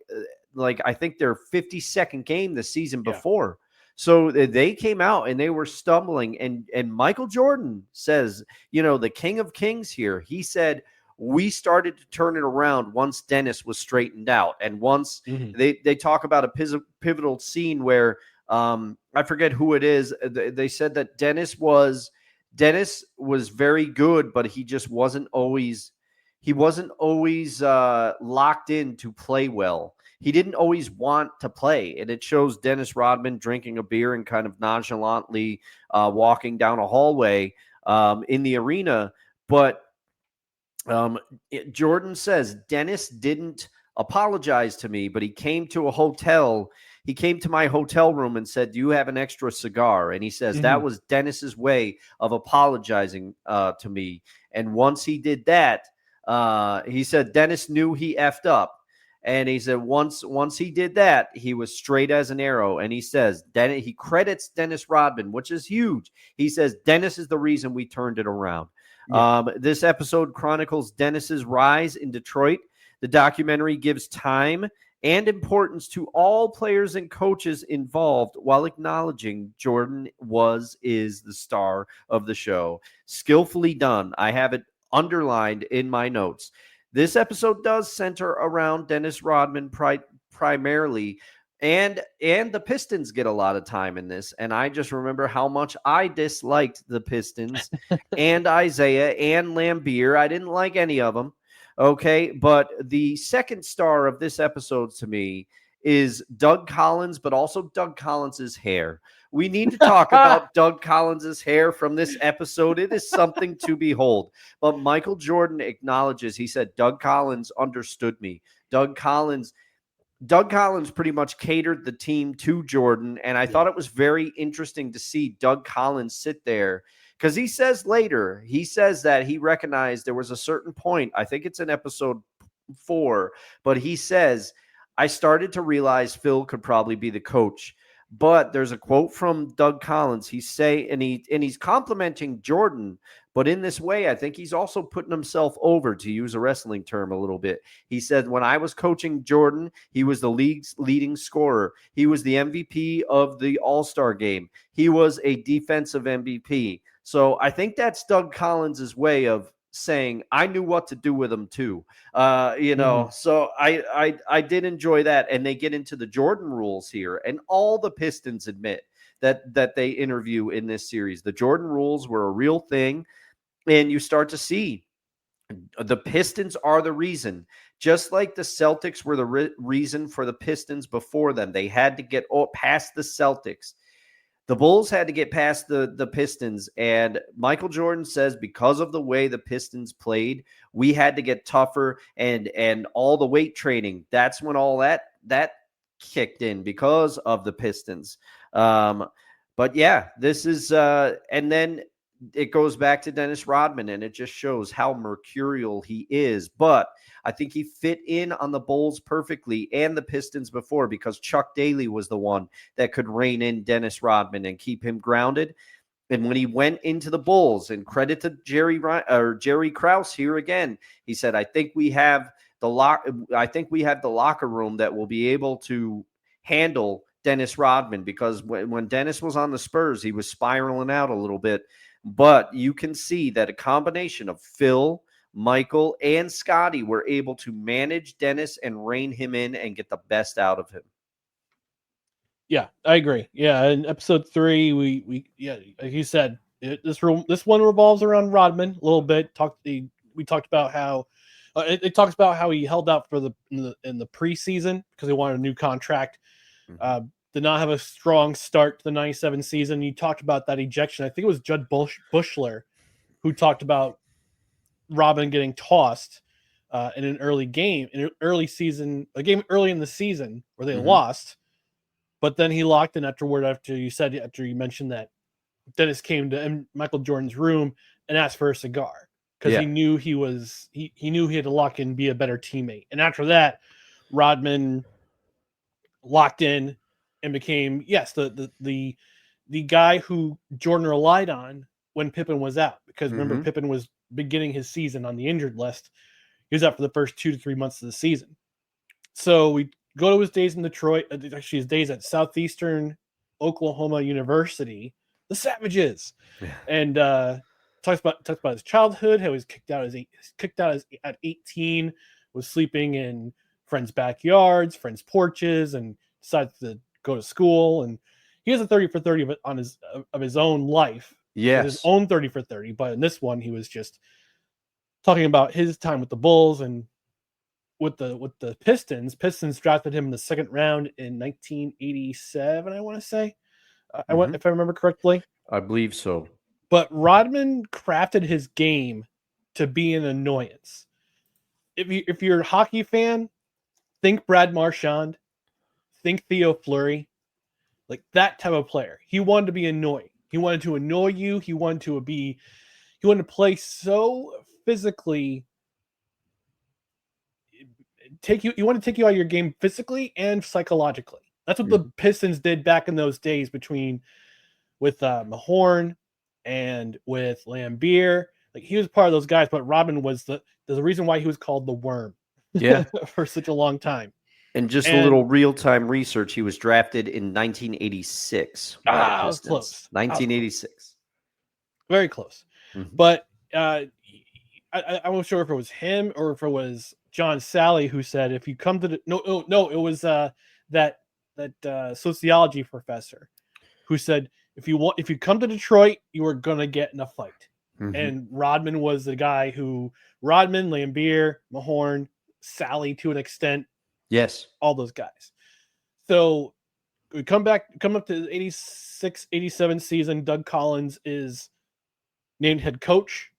I think their 52nd game the season before. So they came out and they were stumbling. And Michael Jordan says, the king of kings here, he said, we started to turn it around once Dennis was straightened out. And once they talk about a pivotal scene where I forget who it is. They said that Dennis was very good, but he just wasn't always locked in to play well. He didn't always want to play, and it shows Dennis Rodman drinking a beer and kind of nonchalantly walking down a hallway in the arena. But Jordan says Dennis didn't apologize to me, but he came to a hotel. He came to my hotel room and said, "Do you have an extra cigar?" And he says that was Dennis's way of apologizing to me. And once he did that, he said Dennis knew he effed up. And he said once he did that, he was straight as an arrow. And he says he credits Dennis Rodman, which is huge. He says Dennis is the reason we turned it around. Yeah. This episode chronicles Dennis's rise in Detroit. The documentary gives time and importance to all players and coaches involved while acknowledging Jordan is the star of the show. Skillfully done. I have it underlined in my notes. This episode does center around Dennis Rodman primarily, and the Pistons get a lot of time in this. And I just remember how much I disliked the Pistons and Isaiah and Lambeer. I didn't like any of them. Okay, but the second star of this episode to me is Doug Collins, but also Doug Collins's hair. We need to talk about Doug Collins's hair from this episode. It is something to behold. But Michael Jordan acknowledges, he said, Doug Collins understood me. Doug Collins pretty much catered the team to Jordan, and I thought it was very interesting to see Doug Collins sit there. Because he says that he recognized there was a certain point, I think it's in episode 4, but he says, I started to realize Phil could probably be the coach. But there's a quote from Doug Collins. He's complimenting Jordan, but in this way, I think he's also putting himself over, to use a wrestling term a little bit. He said, when I was coaching Jordan, he was the league's leading scorer. He was the MVP of the All-Star game. He was a defensive MVP. So I think that's Doug Collins' way of saying, I knew what to do with him too. So I did enjoy that. And they get into the Jordan rules here, and all the Pistons admit that they interview in this series. The Jordan rules were a real thing. And you start to see the Pistons are the reason, just like the Celtics were the reason for the Pistons before them. They had to get past the Celtics. The Bulls had to get past the Pistons, and Michael Jordan says because of the way the Pistons played, we had to get tougher and all the weight training. That's when all that kicked in because of the Pistons. But yeah, this is and then it goes back to Dennis Rodman, and it just shows how mercurial he is. But I think he fit in on the Bulls perfectly and the Pistons before, because Chuck Daly was the one that could rein in Dennis Rodman and keep him grounded. And when he went into the Bulls, and credit to Jerry Krause here again, he said, I think we have the locker room that will be able to handle Dennis Rodman, because when Dennis was on the Spurs, he was spiraling out a little bit. But you can see that a combination of Phil, Michael, and Scottie were able to manage Dennis and rein him in and get the best out of him. Yeah, I agree. Yeah, in episode 3, we like you said, this one revolves around Rodman a little bit. We talked about how it talks about how he held out for in the preseason because he wanted a new contract. Mm-hmm. Did not have a strong start to the 97 season. You talked about that ejection. I think it was Judd Bushler who talked about Rodman getting tossed in an early game, in an early season, a game early in the season where they lost. But then he locked in after you mentioned that Dennis came to Michael Jordan's room and asked for a cigar because he knew he knew he had to lock in and be a better teammate. And after that, Rodman locked in and became the guy who Jordan relied on when Pippen was out, because remember, Pippen was beginning his season on the injured list. He was out for the first 2 to 3 months of the season. So we go to his days in Detroit, actually his days at Southeastern Oklahoma University, the Savages, and talks about his childhood, how he was kicked out at 18, was sleeping in friends' backyards, friends' porches, and decided to go to school. And he has a 30 for 30 of his own life, his own 30 for 30. But in this one, he was just talking about his time with the Bulls and with the Pistons. Pistons drafted him in the second round in 1987, I want to say. If I remember correctly. I believe so. But Rodman crafted his game to be an annoyance. If you're a hockey fan, think Brad Marchand, think Theo Fleury, like that type of player. He wanted to be annoying. He wanted to annoy you. He wanted to play so physically. You want to take you out of your game physically and psychologically. That's what the Pistons did back in those days with Mahorn and with Lambier. Like, he was part of those guys, but Rodman was the reason why he was called the Worm. Yeah. For such a long time. And a little real-time research, he was drafted in 1986. That was close. 1986. Very close. Mm-hmm. But I wasn't sure if it was him or if it was John Sally who said, if you come to it was that sociology professor who said, if you come to Detroit, you are gonna get in a fight. Mm-hmm. And Rodman was the guy Lambier, Mahorn, Sally to an extent. Yes. All those guys. So we come up to the 86, 87 season. Doug Collins is named head coach.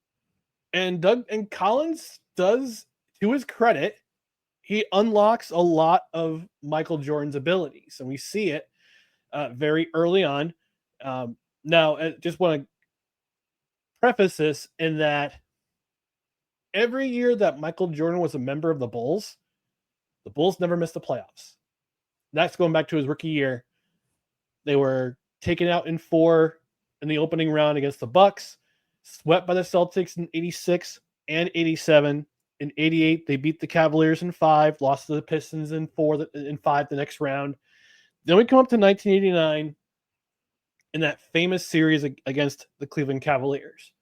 And Collins does, to his credit, he unlocks a lot of Michael Jordan's abilities. And we see it very early on. Now, I just want to preface this in that every year that Michael Jordan was a member of the Bulls never missed the playoffs. That's going back to his rookie year. They were taken out in 4 in the opening round against the Bucks, swept by the Celtics in 86 and 87. In 88, they beat the Cavaliers in 5, lost to the Pistons in 5 the next round. Then we come up to 1989 in that famous series against the Cleveland Cavaliers.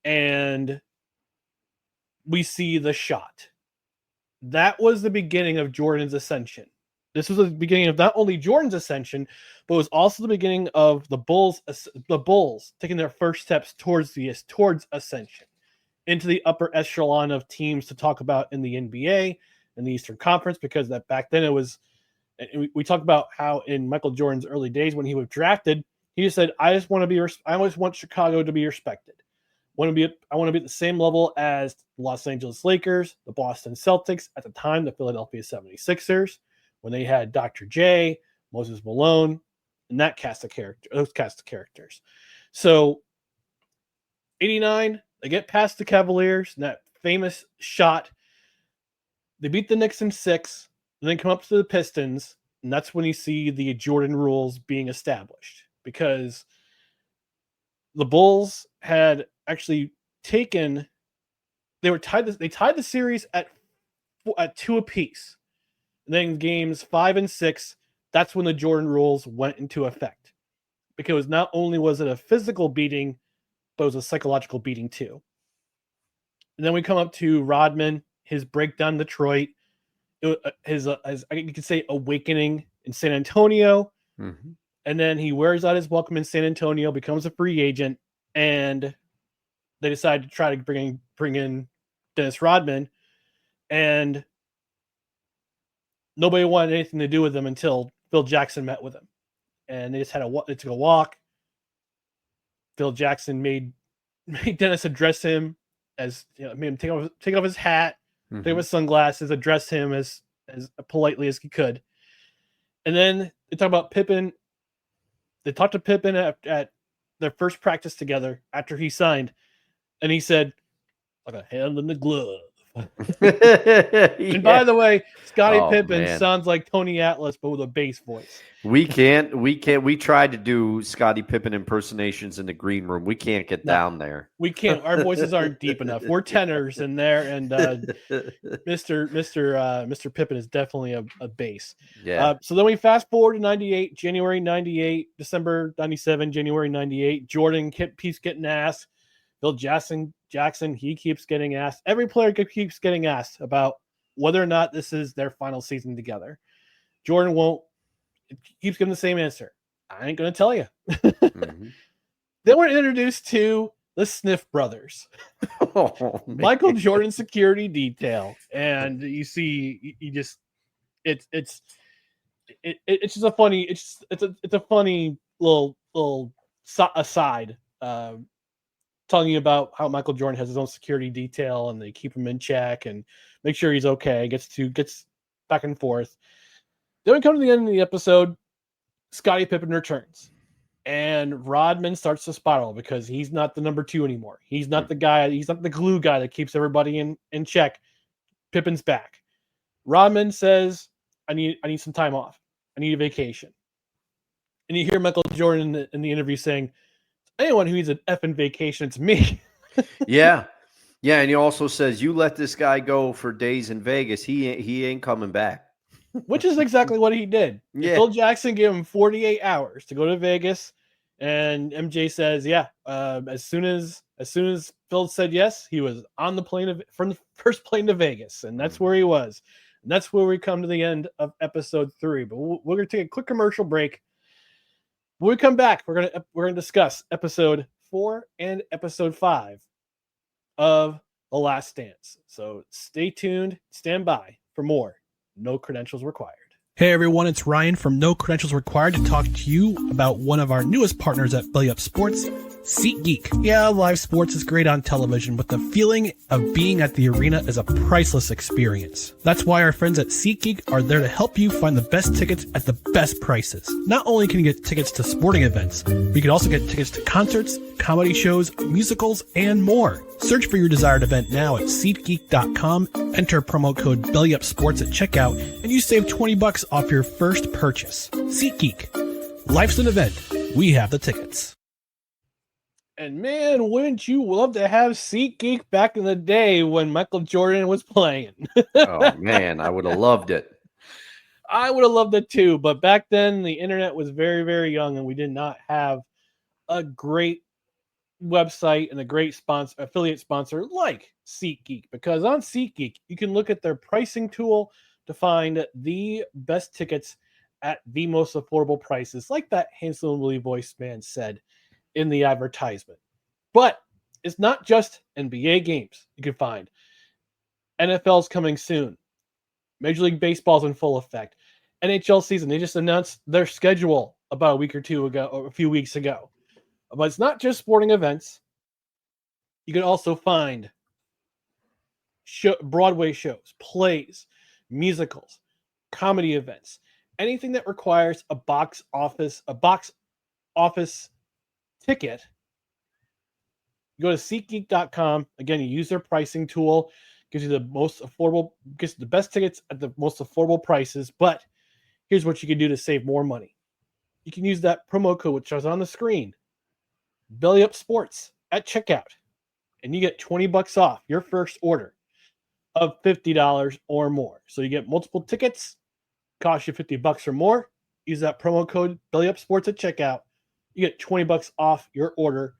And we see the shot. That was the beginning of Jordan's ascension. This was the beginning of not only Jordan's ascension, but it was also the beginning of the Bulls taking their first steps towards ascension into the upper echelon of teams to talk about in the NBA and the Eastern Conference, because that back then it was, we talked about how in Michael Jordan's early days when he was drafted, he just said, I always want Chicago to be respected. I want to be at the same level as the Los Angeles Lakers, the Boston Celtics, at the time, the Philadelphia 76ers, when they had Dr. J, Moses Malone, and those cast of characters. So '89, they get past the Cavaliers, and that famous shot. They beat the Knicks in 6, and then come up to the Pistons, and that's when you see the Jordan rules being established, because the Bulls had actually taken, they tied the series at 2 apiece. And then games 5 and 6, that's when the Jordan rules went into effect, because not only was it a physical beating, but it was a psychological beating too. And then we come up to Rodman, his breakdown in Detroit, his you could say awakening in San Antonio, and then he wears out his welcome in San Antonio, becomes a free agent, and they decide to try to bring in Dennis Rodman, and nobody wanted anything to do with him until Phil Jackson met with him, and they just they took a walk. Phil Jackson made Dennis address him as, made him take off his hat, take off his sunglasses, address him as politely as he could. And then they talk about Pippen. They talked to Pippen at their first practice together after he signed, and he said, "Like a hand in the glove." And by the way, Scottie Pippen sounds like Tony Atlas, but with a bass voice. We tried to do Scottie Pippen impersonations in the green room. We can't get down there. We can't. Our voices aren't deep enough. We're tenors in there, and Mr. Pippen is definitely a bass. Yeah. So then we fast forward to 98, January 98, December 97, January 98. Jordan keeps getting asked. Phil Jackson, he keeps getting asked. Every player keeps getting asked about whether or not this is their final season together. Jordan keeps giving the same answer. I ain't going to tell you. Then we're introduced to the Sniff brothers. Michael Jordan's security detail. And you see, it's just a funny, it's a funny little aside, talking about how Michael Jordan has his own security detail, and they keep him in check and make sure he's okay. Gets back and forth. Then we come to the end of the episode. Scottie Pippen returns, and Rodman starts to spiral because he's not the number 2 anymore. He's not the guy. He's not the glue guy that keeps everybody in check. Pippen's back. Rodman says, "I need some time off. I need a vacation." And you hear Michael Jordan in the interview saying, "Anyone who needs an effing vacation, it's me." Yeah. And he also says, "You let this guy go for days in Vegas, he ain't coming back." Which is exactly what he did. Yeah. Phil Jackson gave him 48 hours to go to Vegas, and MJ says, "Yeah." As soon as Phil said yes, he was on the plane from the first plane to Vegas, and that's where he was. And that's where we come to the end of episode 3. But we're gonna take a quick commercial break. When we come back, we're gonna discuss episode 4 and episode 5 of The Last Dance. So stay tuned, stand by for more No Credentials Required. Hey everyone, it's Ryan from No Credentials Required to talk to you about one of our newest partners at Belly Up Sports, SeatGeek. Yeah, live sports is great on television, but the feeling of being at the arena is a priceless experience. That's why our friends at SeatGeek are there to help you find the best tickets at the best prices. Not only can you get tickets to sporting events, but you can also get tickets to concerts, comedy shows, musicals, and more. Search for your desired event now at SeatGeek.com, enter promo code BellyUpSports at checkout, and you save $20 off your first purchase. SeatGeek. Life's an event. We have the tickets. And man, wouldn't you love to have SeatGeek back in the day when Michael Jordan was playing? Oh man, I would have loved it. I would have loved it too, but back then the internet was very, very young, and we did not have a great website and a great affiliate sponsor like SeatGeek, because on SeatGeek you can look at their pricing tool to find the best tickets at the most affordable prices, like that handsomely voiced man said in the advertisement. But it's not just NBA games you can find. NFL's coming soon. Major League Baseball's in full effect. NHL season, they just announced their schedule about a week or two ago, or a few weeks ago. But it's not just sporting events. You can also find Broadway shows, plays, musicals, comedy events, anything that requires a box office ticket. You go to SeatGeek.com. Again, you use their pricing tool, gives you the most affordable, gets the best tickets at the most affordable prices. But here's what you can do to save more money. You can use that promo code, which is on the screen, Belly Up Sports at checkout, and you get $20 off your first order of $50 or more. So you get multiple tickets, cost you $50 or more. Use that promo code Belly Up Sports at checkout. You get $20 off your order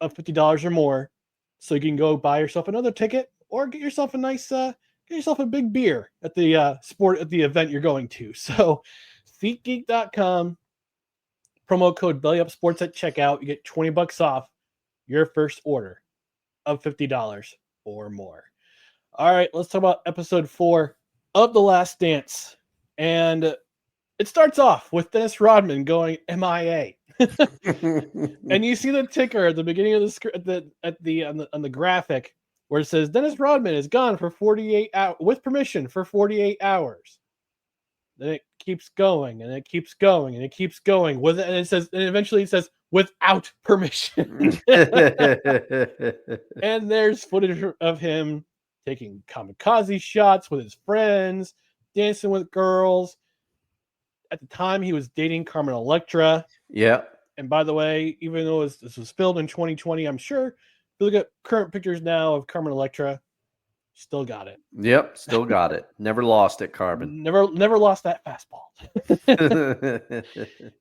of $50 or more. So you can go buy yourself another ticket or get yourself a nice, get yourself a big beer at the at the event you're going to. So SeatGeek.com, promo code Belly Up Sports at checkout. You get $20 off your first order of $50 or more. All right, let's talk about episode 4 of The Last Dance. And it starts off with Dennis Rodman going MIA. And you see the ticker at the beginning of the script on the graphic where it says Dennis Rodman is gone for 48 hours with permission for 48 hours. Then it keeps going and it keeps going and it keps going with it, and it says, and eventually it says without permission. And there's footage of him taking kamikaze shots with his friends, dancing with girls. At the time, he was dating Carmen Electra. Yeah. And by the way, even though this was filmed in 2020, I'm sure if you look at current pictures now of Carmen Electra, still got it. Yep, still got it. Never lost it, Carmen. Never lost that fastball.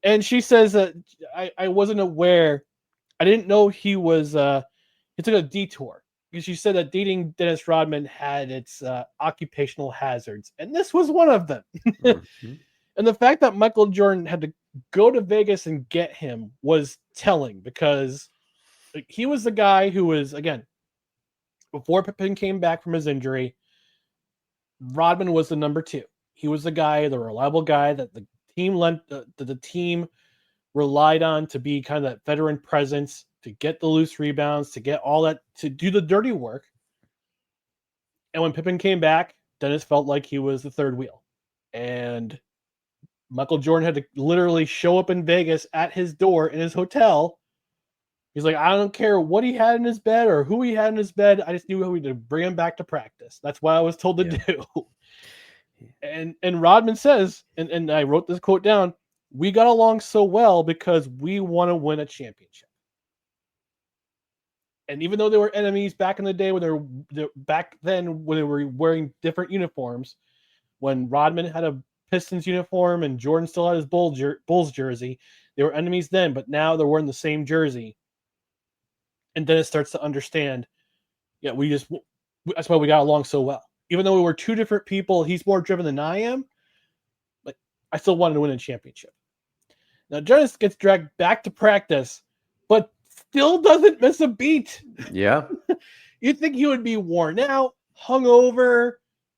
And she says that I wasn't aware. I didn't know he was. He took a detour because she said that dating Dennis Rodman had its occupational hazards, and this was one of them. Mm-hmm. And the fact that Michael Jordan had to go to Vegas and get him was telling, because he was the guy who was, again, before Pippen came back from his injury, Rodman was the number 2. He was the guy, the reliable guy that the team relied on to be kind of that veteran presence, to get the loose rebounds, to get all that, to do the dirty work. And when Pippen came back, Dennis felt like he was the third wheel. And Michael Jordan had to literally show up in Vegas at his door in his hotel. He's like, I don't care what he had in his bed or who he had in his bed. I just knew how we to bring him back to practice. That's what I was told to do. And Rodman says, and I wrote this quote down, we got along so well because we want to win a championship. And even though they were enemies back in the day when they were wearing different uniforms, when Rodman had a Pistons uniform and Jordan still had his Bulls jersey, they were enemies then, but now they're wearing the same jersey. And Dennis starts to understand, that's why we got along so well. Even though we were two different people, he's more driven than I am, but I still wanted to win a championship. Now, Dennis gets dragged back to practice, but still doesn't miss a beat. Yeah. You'd think he would be worn out, hungover,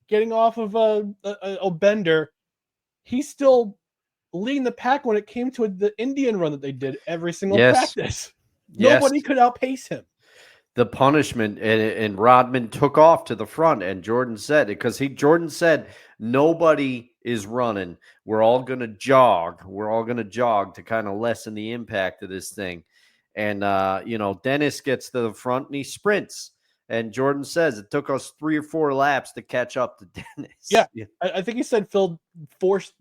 getting off of a bender. He's still leading the pack when it came to the Indian run that they did every single practice. Nobody could outpace him. The punishment, and Rodman took off to the front, and Jordan said, because Jordan said, nobody is running. We're all going to jog. We're all going to jog to kind of lessen the impact of this thing. And, Dennis gets to the front and he sprints. And Jordan says it took us 3 or 4 laps to catch up to Dennis. Yeah. I think he said Phil forced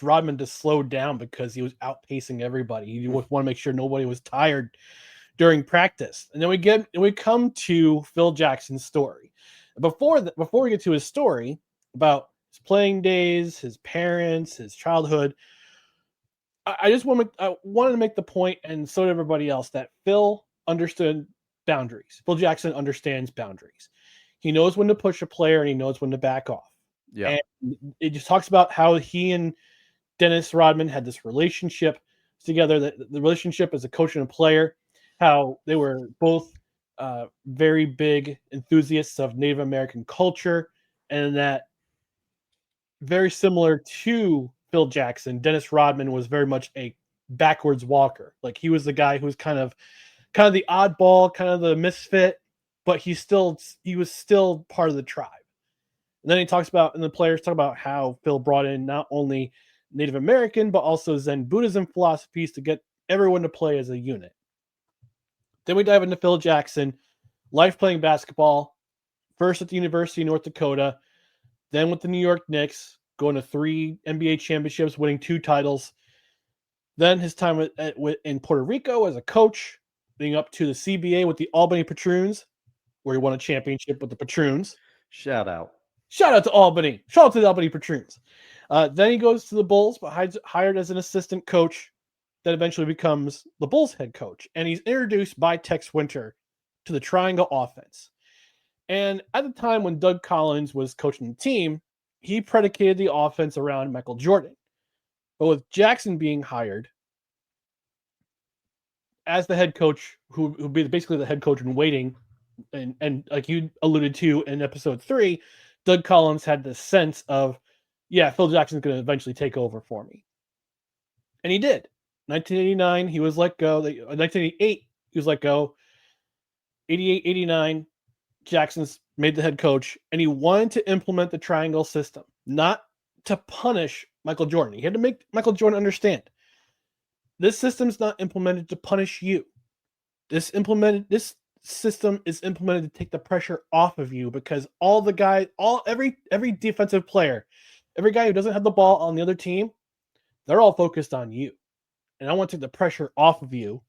Rodman to slow down because he was outpacing everybody. He wanted to make sure nobody was tired during practice. And then we come to Phil Jackson's story. Before we get to his story about his playing days, his parents, his childhood, I wanted to make the point, and so did everybody else, that Phil understood boundaries. Phil Jackson understands boundaries. He knows when to push a player and he knows when to back off. Yeah. And it just talks about how he and Dennis Rodman had this relationship together, that the relationship as a coach and a player, how they were both very big enthusiasts of Native American culture, and that very similar to Phil Jackson, Dennis Rodman was very much a backwards walker. Like, he was the guy who was kind of the oddball, kind of the misfit, but he was still part of the tribe. And then the players talk about how Phil brought in not only Native American, but also Zen Buddhism philosophies to get everyone to play as a unit. Then we dive into Phil Jackson, life playing basketball, first at the University of North Dakota, then with the New York Knicks, going to 3 NBA championships, winning 2 titles. Then his time in Puerto Rico as a coach, being up to the CBA with the Albany Patroons, where he won a championship with the Patroons. Shout out. Shout out to Albany. Shout out to the Albany Patroons. Then he goes to the Bulls, but hired as an assistant coach that eventually becomes the Bulls head coach. And he's introduced by Tex Winter to the triangle offense. And at the time when Doug Collins was coaching the team, he predicated the offense around Michael Jordan. But with Jackson being hired as the head coach, who would be basically the head coach in waiting, and like you alluded to in episode 3, Doug Collins had this sense of, yeah, Phil Jackson's going to eventually take over for me. And he did. 1989, he was let go. 1988, he was let go. 88, 89, Jackson's made the head coach, and he wanted to implement the triangle system, not to punish Michael Jordan. He had to make Michael Jordan understand this system's not implemented to punish you. This system is implemented to take the pressure off of you, because all the guys, every defensive player, every guy who doesn't have the ball on the other team, they're all focused on you. And I want to take the pressure off of you.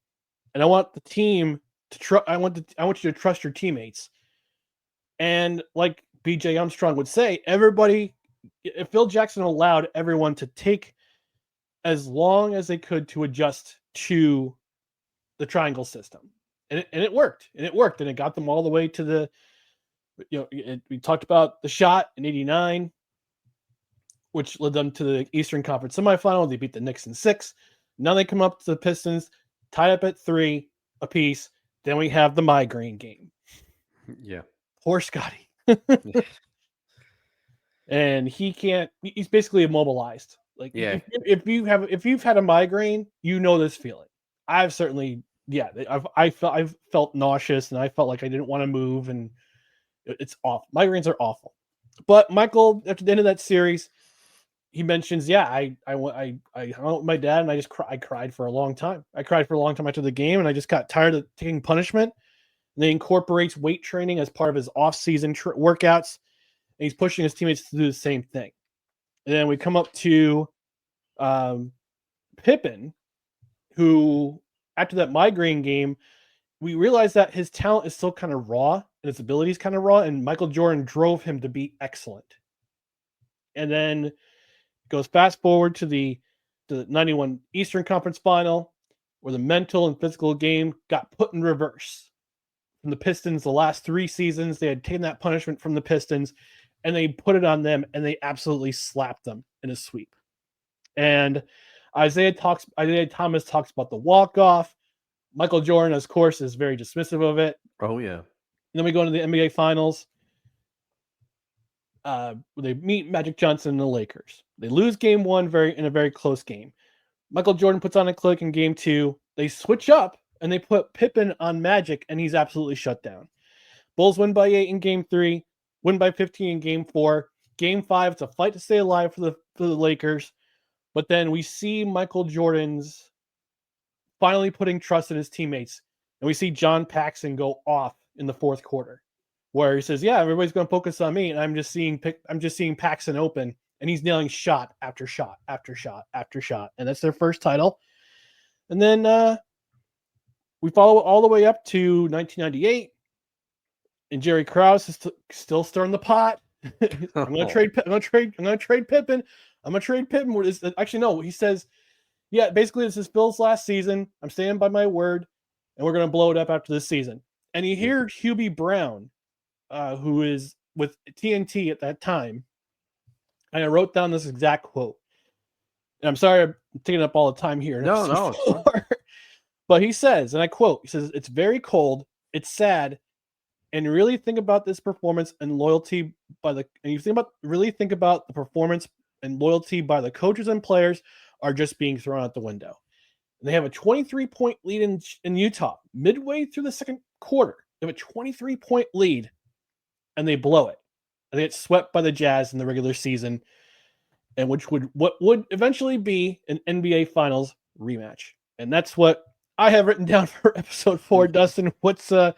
And I want the team to I want you to trust your teammates. And like BJ Armstrong would say, if Phil Jackson allowed everyone to take as long as they could to adjust to the triangle system. And it worked. And it got them all the way to the, we talked about the shot in 89, which led them to the Eastern Conference semifinal. They beat the Knicks in 6. Now they come up to the Pistons, tied up at 3 apiece. Then we have the migraine game. Yeah. Poor Scottie. And he's basically immobilized. Like, yeah. if you've had a migraine, you know this feeling. I've certainly, I've felt nauseous, and I felt like I didn't want to move, and it's awful. Migraines are awful. But Michael, at the end of that series, he mentions, I hung out with my dad, and I cried for a long time. I cried for a long time after the game, and I just got tired of taking punishment. And he incorporates weight training as part of his off-season workouts, and he's pushing his teammates to do the same thing. And then we come up to Pippen, who, after that migraine game, we realized that his talent is still kind of raw, and his ability is kind of raw, and Michael Jordan drove him to be excellent. And then goes fast forward to the 91 Eastern Conference Final, where the mental and physical game got put in reverse. From the Pistons, the last 3 seasons, they had taken that punishment from the Pistons, and they put it on them, and they absolutely slapped them in a sweep. And Isaiah Thomas talks about the walk-off. Michael Jordan, of course, is very dismissive of it. Oh, yeah. And then we go into the NBA Finals. They meet Magic Johnson and the Lakers. They lose game 1 in a very close game. Michael Jordan puts on a click in game 2. They switch up, and they put Pippen on Magic, and he's absolutely shut down. Bulls win by 8 in game 3, win by 15 in game 4. Game 5, it's a fight to stay alive for the Lakers. But then we see Michael Jordan's finally putting trust in his teammates. And we see John Paxson go off in the 4th quarter, where he says, everybody's going to focus on me. And I'm just seeing Paxson open, and he's nailing shot after shot after shot after shot. And that's their first title. And then we follow all the way up to 1998. And Jerry Krause is still stirring the pot. I'm going to trade Pippen. I'm going to trade Pippen. Actually, no, he says, basically this is Phil's last season. I'm standing by my word, and we're going to blow it up after this season. And you hear Hubie Brown, who is with TNT at that time, and I wrote down this exact quote. And I'm sorry I'm taking up all the time here. No. But he says, and I quote, he says, "It's very cold, it's sad, and really think about this performance and loyalty really think about the performance and loyalty by the coaches and players are just being thrown out the window." And they have a 23-point lead in Utah midway through the 2nd quarter. They have a 23-point lead, and they blow it. And they get swept by the Jazz in the regular season, and what would eventually be an NBA Finals rematch. And that's what I have written down for episode 4. Dustin, what are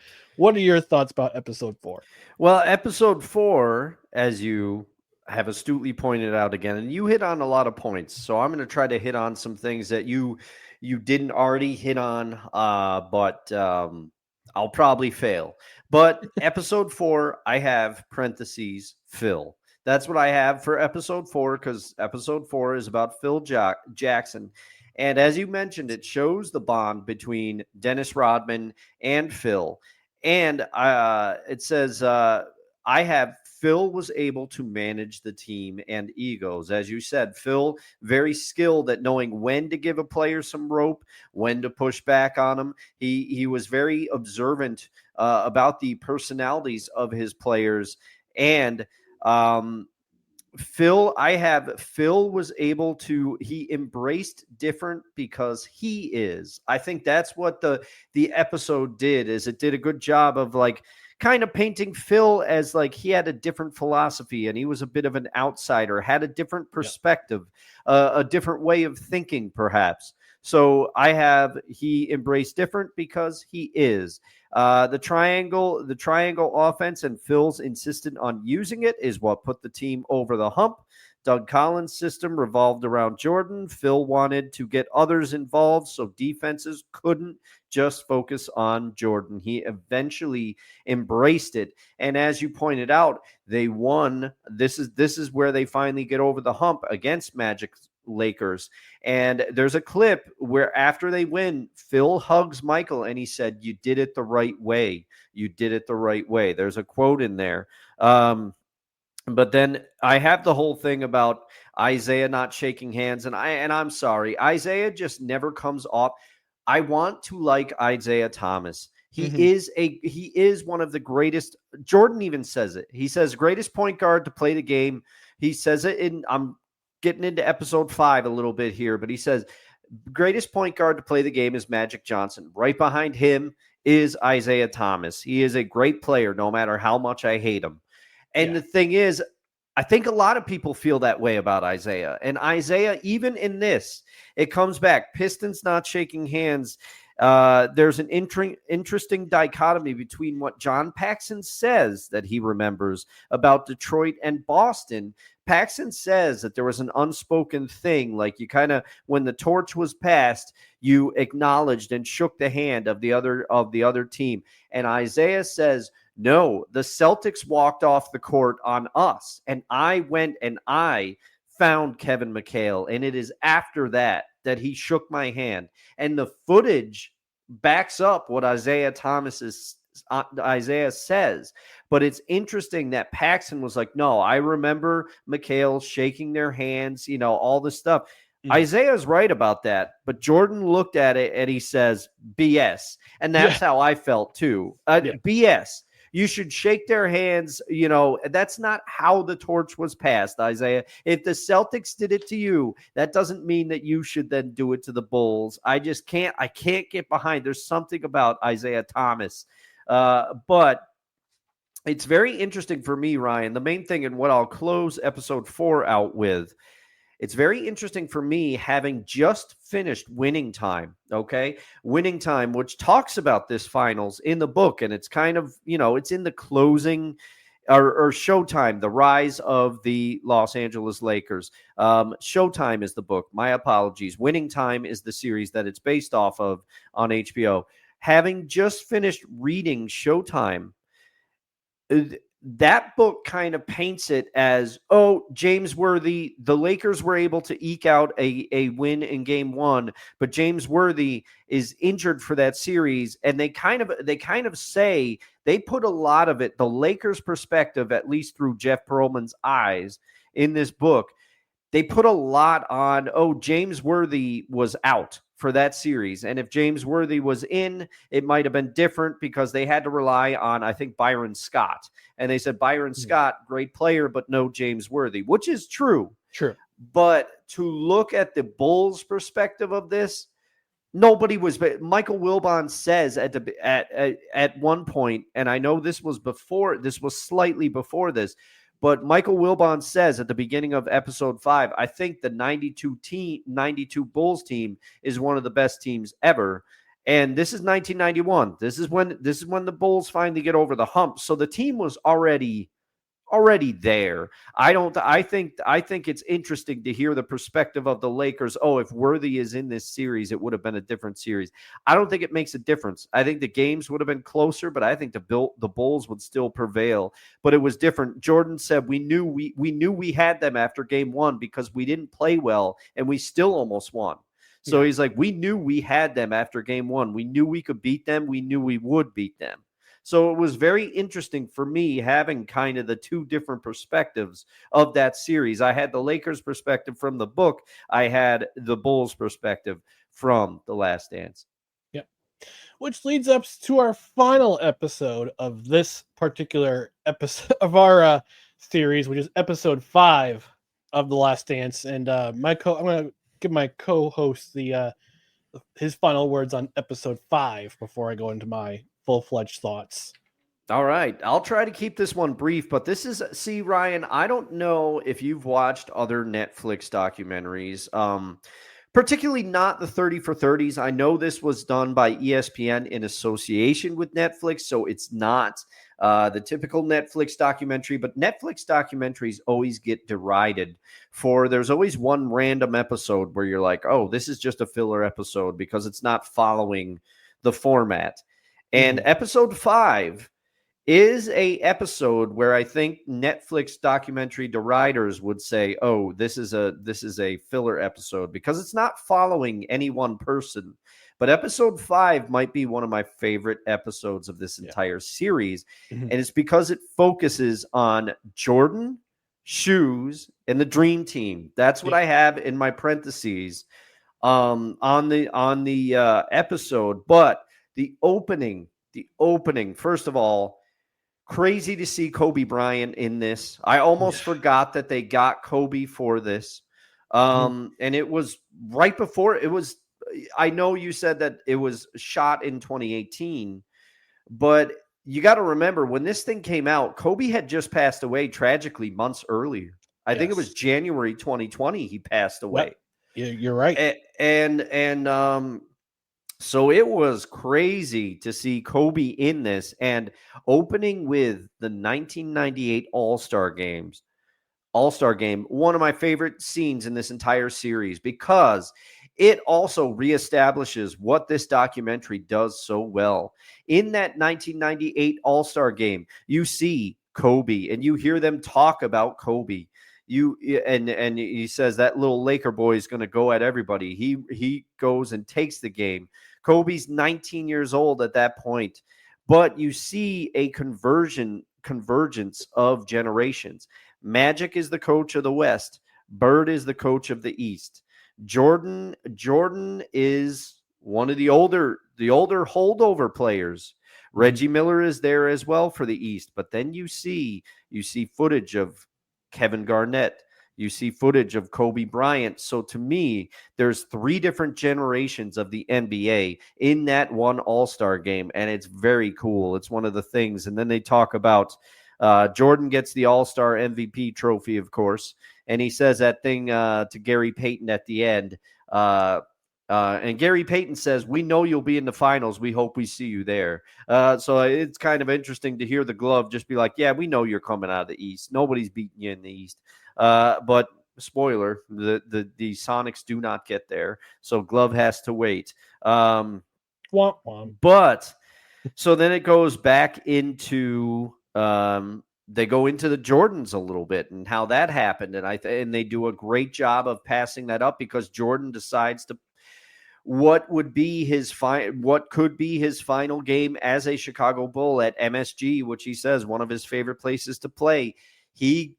your thoughts about episode 4? Well, episode 4, as you have astutely pointed out again, and you hit on a lot of points. So I'm going to try to hit on some things that you didn't already hit on, but I'll probably fail. But episode 4, I have parentheses Phil. That's what I have for episode 4, because episode 4 is about Phil Jackson. And as you mentioned, it shows the bond between Dennis Rodman and Phil. And it says, I have Phil was able to manage the team and egos. As you said, Phil, very skilled at knowing when to give a player some rope, when to push back on him. He was very observant about the personalities of his players. And Phil was able to, he embraced different because he is. I think that's what the episode did, is it did a good job of like kind of painting Phil as like he had a different philosophy and he was a bit of an outsider, had a different perspective, a different way of thinking perhaps. So he embraced different because he is. The triangle offense and Phil's insistent on using it is what put the team over the hump. Doug Collins' system revolved around Jordan. Phil wanted to get others involved so defenses couldn't just focus on Jordan. He eventually embraced it. And as you pointed out, they won. This is where they finally get over the hump against Magic Lakers. And there's a clip where after they win, Phil hugs Michael and he said, "You did it the right way. You did it the right way." There's a quote in there. But then I have the whole thing about Isaiah not shaking hands, and I'm sorry, Isaiah just never comes off. I want to like Isaiah Thomas. He is one of the greatest. Jordan even says it. He says greatest point guard to play the game. He says it I'm getting into episode 5 a little bit here, but he says greatest point guard to play the game is Magic Johnson. Right behind him is Isaiah Thomas. He is a great player, no matter how much I hate him. And the thing is, I think a lot of people feel that way about Isaiah. And Isaiah, even in this, it comes back. Pistons not shaking hands. There's an interesting dichotomy between what John Paxson says that he remembers about Detroit and Boston. Paxson says that there was an unspoken thing, like you kind of, when the torch was passed, you acknowledged and shook the hand of the other team. And Isaiah says, no, the Celtics walked off the court on us, and I went and I found Kevin McHale, and it is after that he shook my hand. And the footage backs up what Isaiah says. But it's interesting that Paxson was like, no, I remember McHale shaking their hands, all this stuff. Isaiah's right about that, but Jordan looked at it and he says, BS. And that's how I felt too. BS. You should shake their hands. That's not how the torch was passed, Isaiah. If the Celtics did it to you, that doesn't mean that you should then do it to the Bulls. I can't get behind. There's something about Isaiah Thomas. But it's very interesting for me, Ryan. The main thing, and what I'll close episode 4 out with, it's very interesting for me having just finished Winning Time, okay? Winning Time, which talks about this finals in the book, and it's kind of, it's in the closing or Showtime, the rise of the Los Angeles Lakers. Showtime is the book. My apologies. Winning Time is the series that it's based off of on HBO. Having just finished reading Showtime, that book kind of paints it as, James Worthy, the Lakers were able to eke out a win in game 1, but James Worthy is injured for that series. And they kind of say, they put a lot of it, the Lakers' perspective, at least through Jeff Pearlman's eyes in this book, they put a lot on, James Worthy was out for that series. And if James Worthy was in, it might have been different because they had to rely on, I think, Byron Scott. And they said, Byron Scott, great player, but no James Worthy, which is true. True. But to look at the Bulls' perspective of this, nobody was. Michael Wilbon says at one point, and I know this was slightly before this, but Michael Wilbon says at the beginning of episode 5, I think the 92 Bulls team is one of the best teams ever. And this is 1991. This is when the Bulls finally get over the hump. So the team was already there. I think it's interesting to hear the perspective of the Lakers. Oh, if Worthy is in this series, it would have been a different series. I don't think it makes a difference. I think the games would have been closer, but I think the Bulls would still prevail. But it was different. Jordan said we knew we had them after game 1 because we didn't play well and we still almost won. So he's like, we knew we had them after game 1. We knew we could beat them. We knew we would beat them. So it was very interesting for me having kind of the two different perspectives of that series. I had the Lakers perspective from the book. I had the Bulls perspective from The Last Dance. Yeah. Which leads us to our final episode of this particular episode of our series, which is episode 5 of The Last Dance. And I'm going to give my co-host his final words on episode 5 before I go into my full-fledged thoughts. All right. I'll try to keep this one brief, but see, Ryan, I don't know if you've watched other Netflix documentaries, particularly not the 30 for 30s. I know this was done by ESPN in association with Netflix, so it's not the typical Netflix documentary, but Netflix documentaries always get derided there's always one random episode where you're like, oh, this is just a filler episode because it's not following the format. And episode 5 is a episode where I think Netflix documentary deriders would say, oh, this is a filler episode because it's not following any one person. But episode 5 might be one of my favorite episodes of this entire series. And it's because it focuses on Jordan, Shoes, and the Dream Team. That's what I have in my parentheses on the episode. But the opening, first of all, crazy to see Kobe Bryant in this. I almost forgot that they got Kobe for this. And it was right before it was, I know you said that it was shot in 2018, but you got to remember when this thing came out, Kobe had just passed away tragically months earlier. I think it was January 2020 he passed away. Yeah, you're right. So it was crazy to see Kobe in this and opening with the 1998 All-Star Game, one of my favorite scenes in this entire series because it also reestablishes what this documentary does so well. In that 1998 All-Star Game, you see Kobe and you hear them talk about Kobe. And he says that little Laker boy is going to go at everybody. He goes and takes the game. Kobe's 19 years old at that point, but you see a convergence of generations. Magic is the coach of the West. Bird is the coach of the East. Jordan is one of the older holdover players. Reggie Miller is there as well for the East. But then you see footage of Kevin Garnett. You see footage of Kobe Bryant. So to me, there's 3 different generations of the NBA in that one All-Star game, and it's very cool. It's one of the things. And then they talk about Jordan gets the All-Star MVP trophy, of course, and he says that thing to Gary Payton at the end. And Gary Payton says, "We know you'll be in the finals. We hope we see you there." So it's kind of interesting to hear the glove just be like, "Yeah, we know you're coming out of the East. Nobody's beating you in the East." But spoiler, the Sonics do not get there, so Glove has to wait. But so then it goes back into they go into the Jordans a little bit and how that happened, and they do a great job of passing that up because Jordan decides to what could be his final game as a Chicago Bull at MSG, which he says one of his favorite places to play. He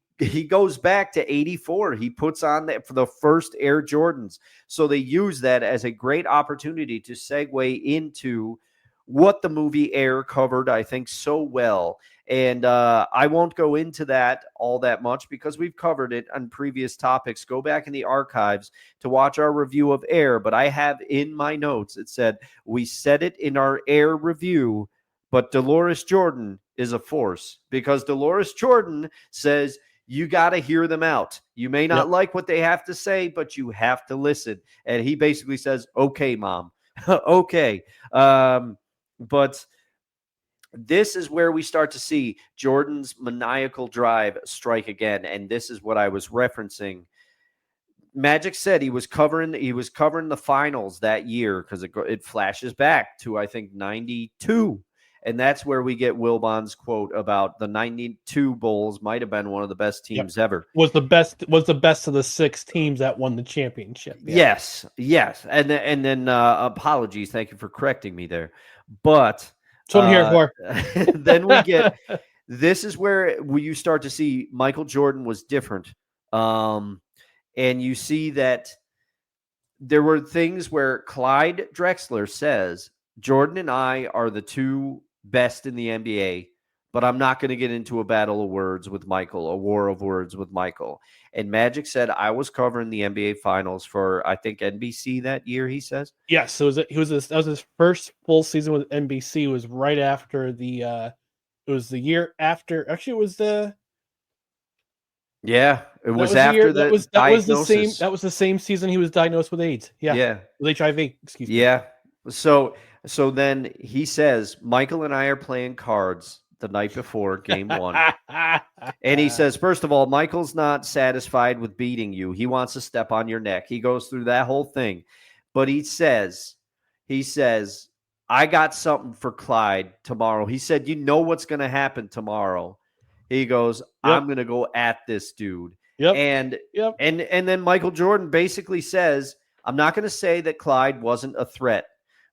goes back to 84. He puts on that for the first Air Jordans. So they use that as a great opportunity to segue into what the movie Air covered, I think, so well. And I won't go into that all that much because we've covered it on previous topics. Go back in the archives to watch our review of Air. But I have in my notes, it said, we said it in our Air review, but Dolores Jordan is a force because Dolores Jordan says, you got to hear them out. You may not like what they have to say, but you have to listen. And he basically says, okay, Mom. Okay. But this is where we start to see Jordan's maniacal drive strike again. And this is what I was referencing. Magic said he was covering the finals that year because it flashes back to, I think, 92. And that's where we get Wilbon's quote about the 92 Bulls might have been one of the best teams ever. Was the best of the 6 teams that won the championship. Yeah. Yes. And then apologies, thank you for correcting me there. But that's what I'm here for. Then we get this is where you start to see Michael Jordan was different. And you see that there were things where Clyde Drexler says, Jordan and I are the 2 best in the NBA, but I'm not going to get into a battle of words with Michael, a war of words with Michael. And Magic said, I was covering the NBA Finals for, I think, NBC that year, he says. Yes, that was his first full season with NBC. It was right after it was the year after, actually, it was the... Yeah, it was after the diagnosis. That was the same season he was diagnosed with AIDS. Yeah. With HIV, excuse me. Yeah. So then he says, Michael and I are playing cards the night before game 1. And he says, first of all, Michael's not satisfied with beating you. He wants to step on your neck. He goes through that whole thing. But he says, I got something for Clyde tomorrow. He said, you know what's going to happen tomorrow. He goes, I'm going to go at this dude. And then Michael Jordan basically says, I'm not going to say that Clyde wasn't a threat,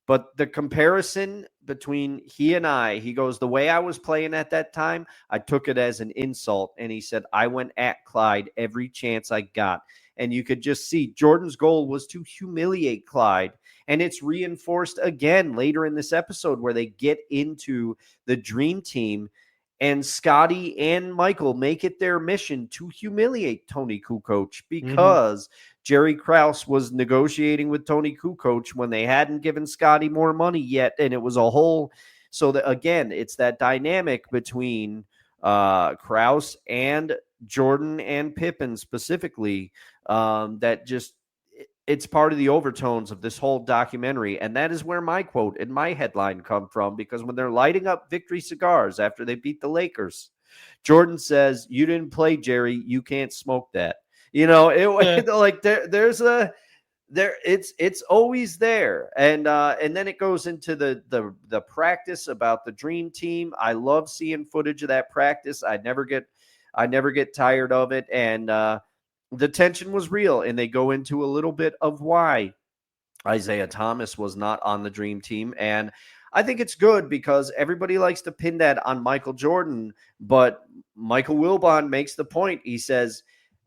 but the comparison between he and I, he goes, the way I was playing at that time, I took it as an insult. And he said, I went at Clyde every chance I got. And you could just see Jordan's goal was to humiliate Clyde. And it's reinforced again later in this episode where they get into the Dream Team. And Scottie and Michael make it their mission to humiliate Tony Kukoc because Jerry Krause was negotiating with Tony Kukoc when they hadn't given Scottie more money yet. And it was a whole – so, that again, it's that dynamic between Krause and Jordan and Pippen specifically that just – it's part of the overtones of this whole documentary. And that is where my quote and my headline come from, because when they're lighting up victory cigars after they beat the Lakers, Jordan says, you didn't play, Jerry. You can't smoke that. You know, like it's always there. And then it goes into the practice about the Dream Team. I love seeing footage of that practice. I never get tired of it. And, the tension was real, and they go into a little bit of why Isaiah Thomas was not on the Dream Team. And I think it's good because everybody likes to pin that on Michael Jordan, but Michael Wilbon makes the point. He says,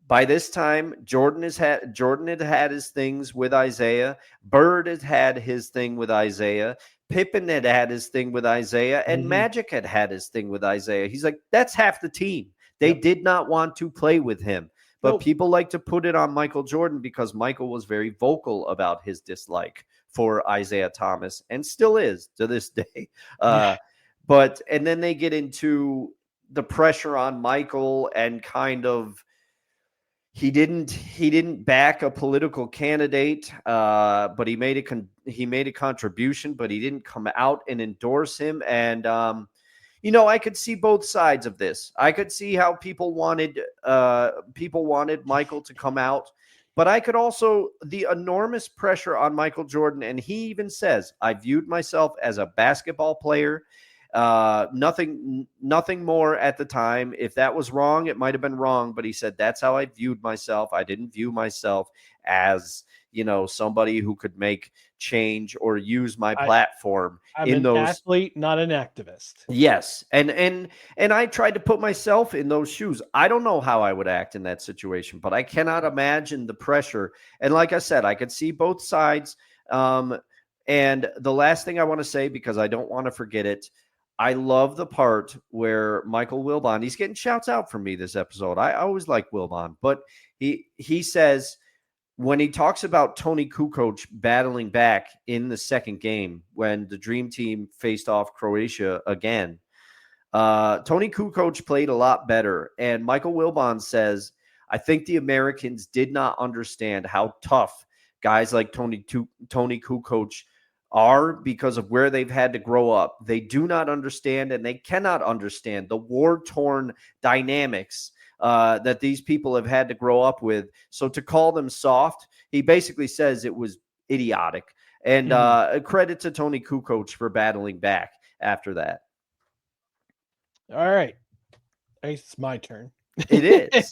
by this time, Jordan had had his things with Isaiah. Bird had his thing with Isaiah. Pippen had his thing with Isaiah, and Magic had his thing with Isaiah. He's like, that's half the team. They did not want to play with him. But people like to put it on Michael Jordan because Michael was very vocal about his dislike for Isaiah Thomas and still is to this day. And then they get into the pressure on Michael and kind of he didn't back a political candidate, but he made a contribution, but he didn't come out and endorse him. And I could see both sides of this. I could see how people wanted Michael to come out, but I could also the enormous pressure on Michael Jordan. And he even says, I viewed myself as a basketball player. Nothing more at the time. If that was wrong, it might've been wrong, but he said, that's how I viewed myself. I didn't view myself as, somebody who could make change or use my platform. I'm an athlete, not an activist. Yes. And I tried to put myself in those shoes. I don't know how I would act in that situation, but I cannot imagine the pressure. And like I said, I could see both sides. And the last thing I want to say, because I don't want to forget it, I love the part where Michael Wilbon, he's getting shouts out from me this episode. I always like Wilbon, but he says, when he talks about Tony Kukoc battling back in the second game when the Dream Team faced off Croatia again, Tony Kukoc played a lot better. And Michael Wilbon says, I think the Americans did not understand how tough guys like Tony Kukoc are because of where they've had to grow up. They do not understand and they cannot understand the war-torn dynamics that these people have had to grow up with. So to call them soft, he basically says it was idiotic. And credit to Tony Kukoc for battling back after that. All right. It's my turn. It is.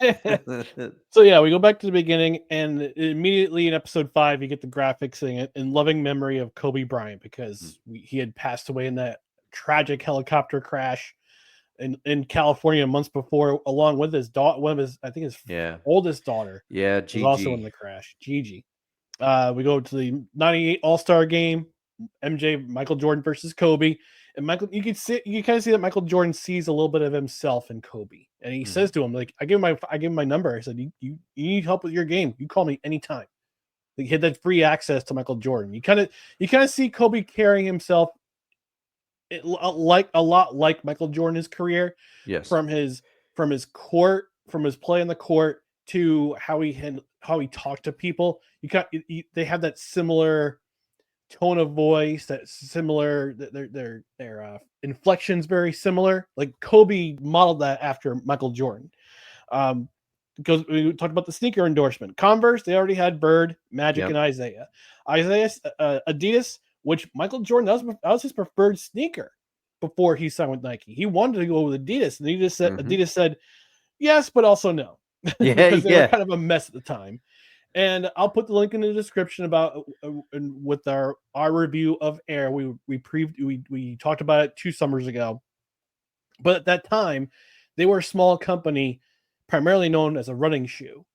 So yeah, we go back to the beginning, and immediately in episode 5, you get the graphics in loving memory of Kobe Bryant, because he had passed away in that tragic helicopter crash in California months before, along with his daughter, one of his, I think his oldest daughter. Yeah, was also in the crash. Gigi. We go to the '98 All-Star game. Michael Jordan versus Kobe. And Michael, you kind of see that Michael Jordan sees a little bit of himself in Kobe, and he says to him, like, I give him my number. I said, you need help with your game, you call me anytime. Like, he had that free access to Michael Jordan. You kind of see Kobe carrying himself a lot like Michael Jordan's career. Yes. From his court, from his play on the court, to how he talked to people. They have that similar tone of voice, that similar, their inflections very similar. Like Kobe modeled that after Michael Jordan. Because we talked about the sneaker endorsement. Converse, they already had Bird, Magic, and Isaiah. Adidas, which Michael Jordan, that was his preferred sneaker before he signed with Nike. He wanted to go with Adidas, and Adidas said yes, but also no. Because they were kind of a mess at the time. And I'll put the link in the description about with our review of Air. We talked about it 2 summers ago. But at that time, they were a small company, primarily known as a running shoe.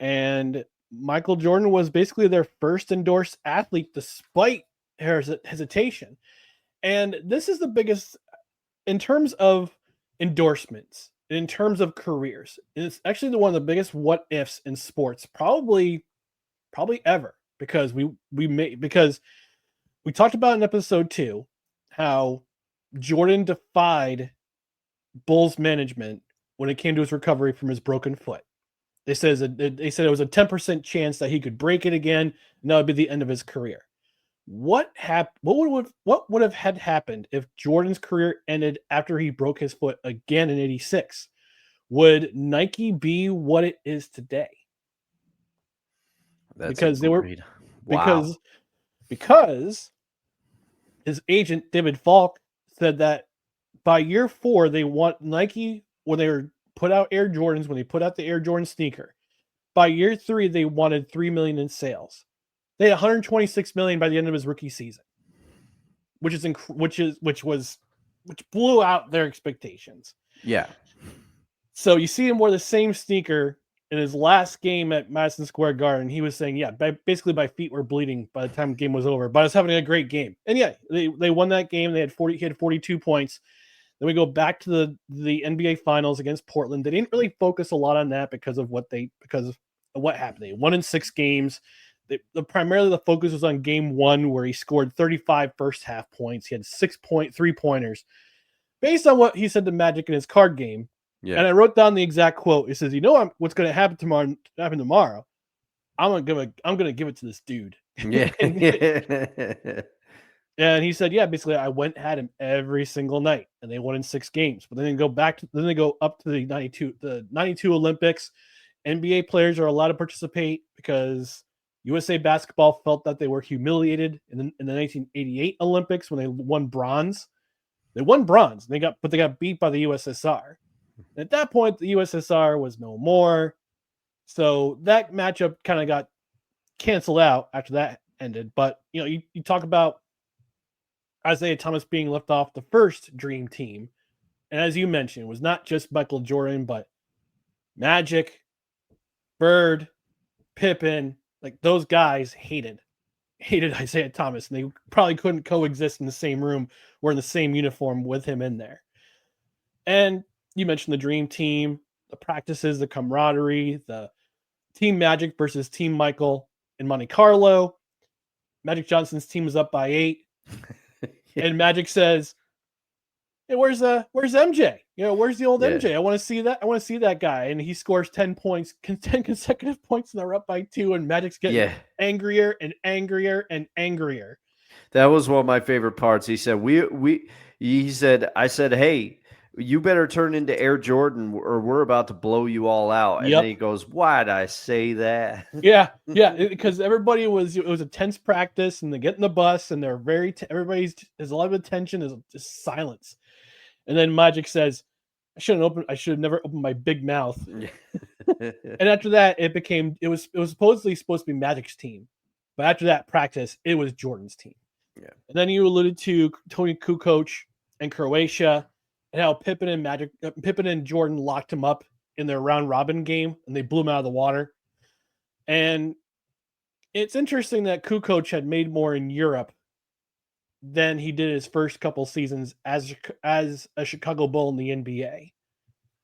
And Michael Jordan was basically their first endorsed athlete, despite hesitation. And this is the biggest, in terms of endorsements, in terms of careers, it's actually one of the biggest what ifs in sports, probably ever, because we talked about in episode 2 how Jordan defied Bulls management when it came to his recovery from his broken foot. They said it was a 10% chance that he could break it again, and that would be the end of his career. What would have had happened if Jordan's career ended after he broke his foot again in '86? Would Nike be what it is today? Because his agent David Falk said that by year 4, they want Nike, when they were put out Air Jordans, when they put out the Air Jordan sneaker, by year 3 they wanted $3 million in sales. They had $126 million by the end of his rookie season, which blew out their expectations. Yeah. So you see him wear the same sneaker in his last game at Madison Square Garden. He was saying, basically my feet were bleeding by the time the game was over, but I was having a great game. And they won that game. He had 42 points. Then we go back to the NBA Finals against Portland. They didn't really focus a lot on that because of what happened. They won in 6 games. Primarily the focus was on game 1, where he scored 35 first half points. He had 6 3-pointers based on what he said to Magic in his card game. Yeah. And I wrote down the exact quote. It says, what's going to happen tomorrow? I'm going to give it to this dude. Yeah. And he said, basically I went and had him every single night, and they won in 6 games. But then they go up to the 92 Olympics. NBA players are allowed to participate because USA Basketball felt that they were humiliated in the 1988 Olympics when they won bronze. They won bronze. They got beat by the USSR. At that point, the USSR was no more. So that matchup kind of got canceled out after that ended. But, you talk about Isaiah Thomas being left off the first dream team. And as you mentioned, it was not just Michael Jordan, but Magic, Bird, Pippen, like those guys hated Isaiah Thomas, and they probably couldn't coexist in the same room or in the same uniform with him in there. And you mentioned the dream team, the practices, the camaraderie, the Team Magic versus Team Michael in Monte Carlo. Magic Johnson's team is up by 8. And Magic says, "Hey, where's MJ? Where's the old MJ? I want to see that. I want to see that guy." And he scores 10 consecutive points, and they're up by 2. And Magic's getting angrier and angrier and angrier. That was one of my favorite parts. He said, I said, hey, you better turn into Air Jordan or we're about to blow you all out. And then Yep. he goes, why'd I say that? Yeah, because everybody it was a tense practice, and they get in the bus, and they're everybody's there's a lot of attention, there's just silence, and then Magic says, I should have never opened my big mouth. And after that, it was supposedly supposed to be Magic's team, but after that practice, it was Jordan's team. Yeah. And then you alluded to Tony Kukoc and Croatia, and how Pippen and Jordan locked him up in their round robin game, and they blew him out of the water. And it's interesting that Kukoc had made more in Europe than he did his first couple seasons as a Chicago Bull in the NBA.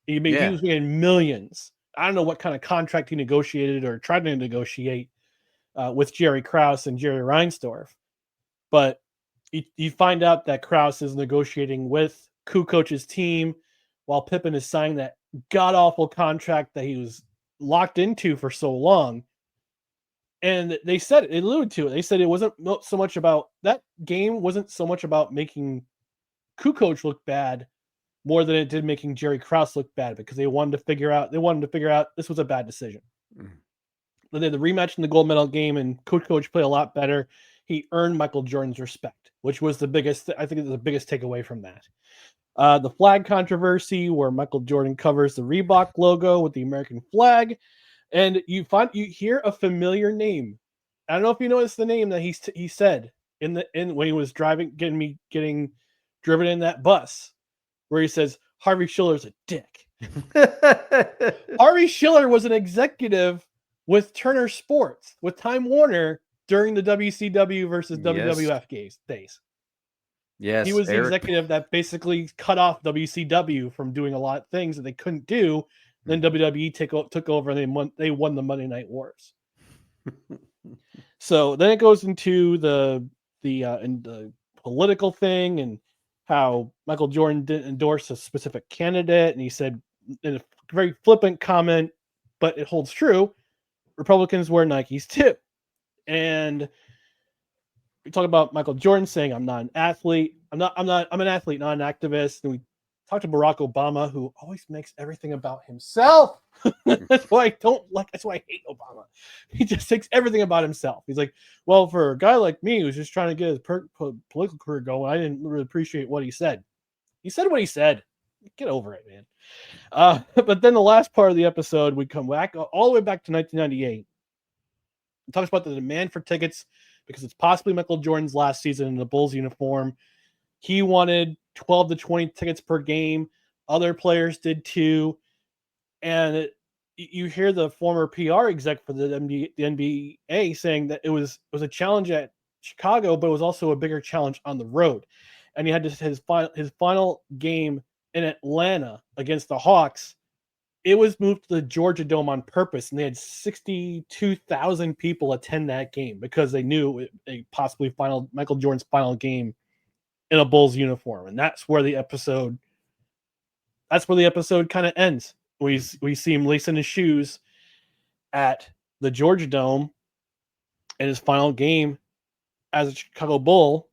He was making millions. I don't know what kind of contract he negotiated or tried to negotiate with Jerry Krause and Jerry Reinsdorf, but you find out that Krause is negotiating with Kukoc's team while Pippen is signing that god-awful contract that he was locked into for so long. And they alluded to it. They said it wasn't so much about that game wasn't so much about making Kukoc look bad more than it did making Jerry Krause look bad, because they wanted to figure out this was a bad decision. Mm-hmm. They did the rematch in the gold medal game, and Kukoc played a lot better. He earned Michael Jordan's respect, which was the biggest takeaway from that. The flag controversy, where Michael Jordan covers the Reebok logo with the American flag. And you hear a familiar name. I don't know if you noticed the name that he said when he was getting driven in that bus, where he says Harvey Schiller's a dick. Harvey Schiller was an executive with Turner Sports, with Time Warner during the WCW versus WWF days. Yes, he was the executive that basically cut off WCW from doing a lot of things that they couldn't do. Then WWE took over, and they won the Monday Night Wars. So then it goes into the political thing, and how Michael Jordan didn't endorse a specific candidate, and he said in a very flippant comment, but it holds true, Republicans wear Nikes too. And we talk about Michael Jordan saying, I'm not an athlete. I'm an athlete, not an activist. And we talked to Barack Obama, who always makes everything about himself. That's why I hate Obama. He just takes everything about himself. He's like, well, for a guy like me who's just trying to get his political career going, I didn't really appreciate what he said. He said what he said. Get over it, man. But then the last part of the episode, we come back all the way back to 1998. It talks about the demand for tickets because it's possibly Michael Jordan's last season in the Bulls uniform. He wanted 12 to 20 tickets per game. Other players did too. And you hear the former PR exec for the NBA saying that it was a challenge at Chicago, but it was also a bigger challenge on the road. And he had his final game in Atlanta against the Hawks. It was moved to the Georgia Dome on purpose, and they had 62,000 people attend that game because they knew a possibly Michael Jordan's final game in a Bulls uniform. And that's where the episode kind of ends. We see him lacing his shoes at the Georgia Dome in his final game as a Chicago Bull.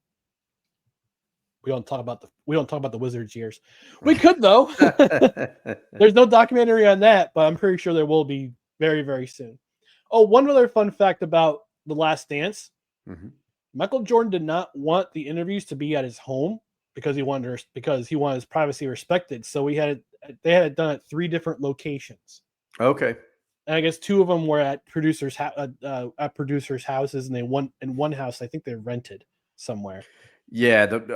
We don't talk about the Wizards years. We could, though. There's no documentary on that, but I'm pretty sure there will be very, very soon. Oh, one other fun fact about The Last Dance. Mm-hmm. Michael Jordan did not want the interviews to be at his home because he wanted his privacy respected. So they had it done at 3 different locations. Okay. And I guess 2 of them were at producers' houses, and in one house I think they rented somewhere. Yeah, it's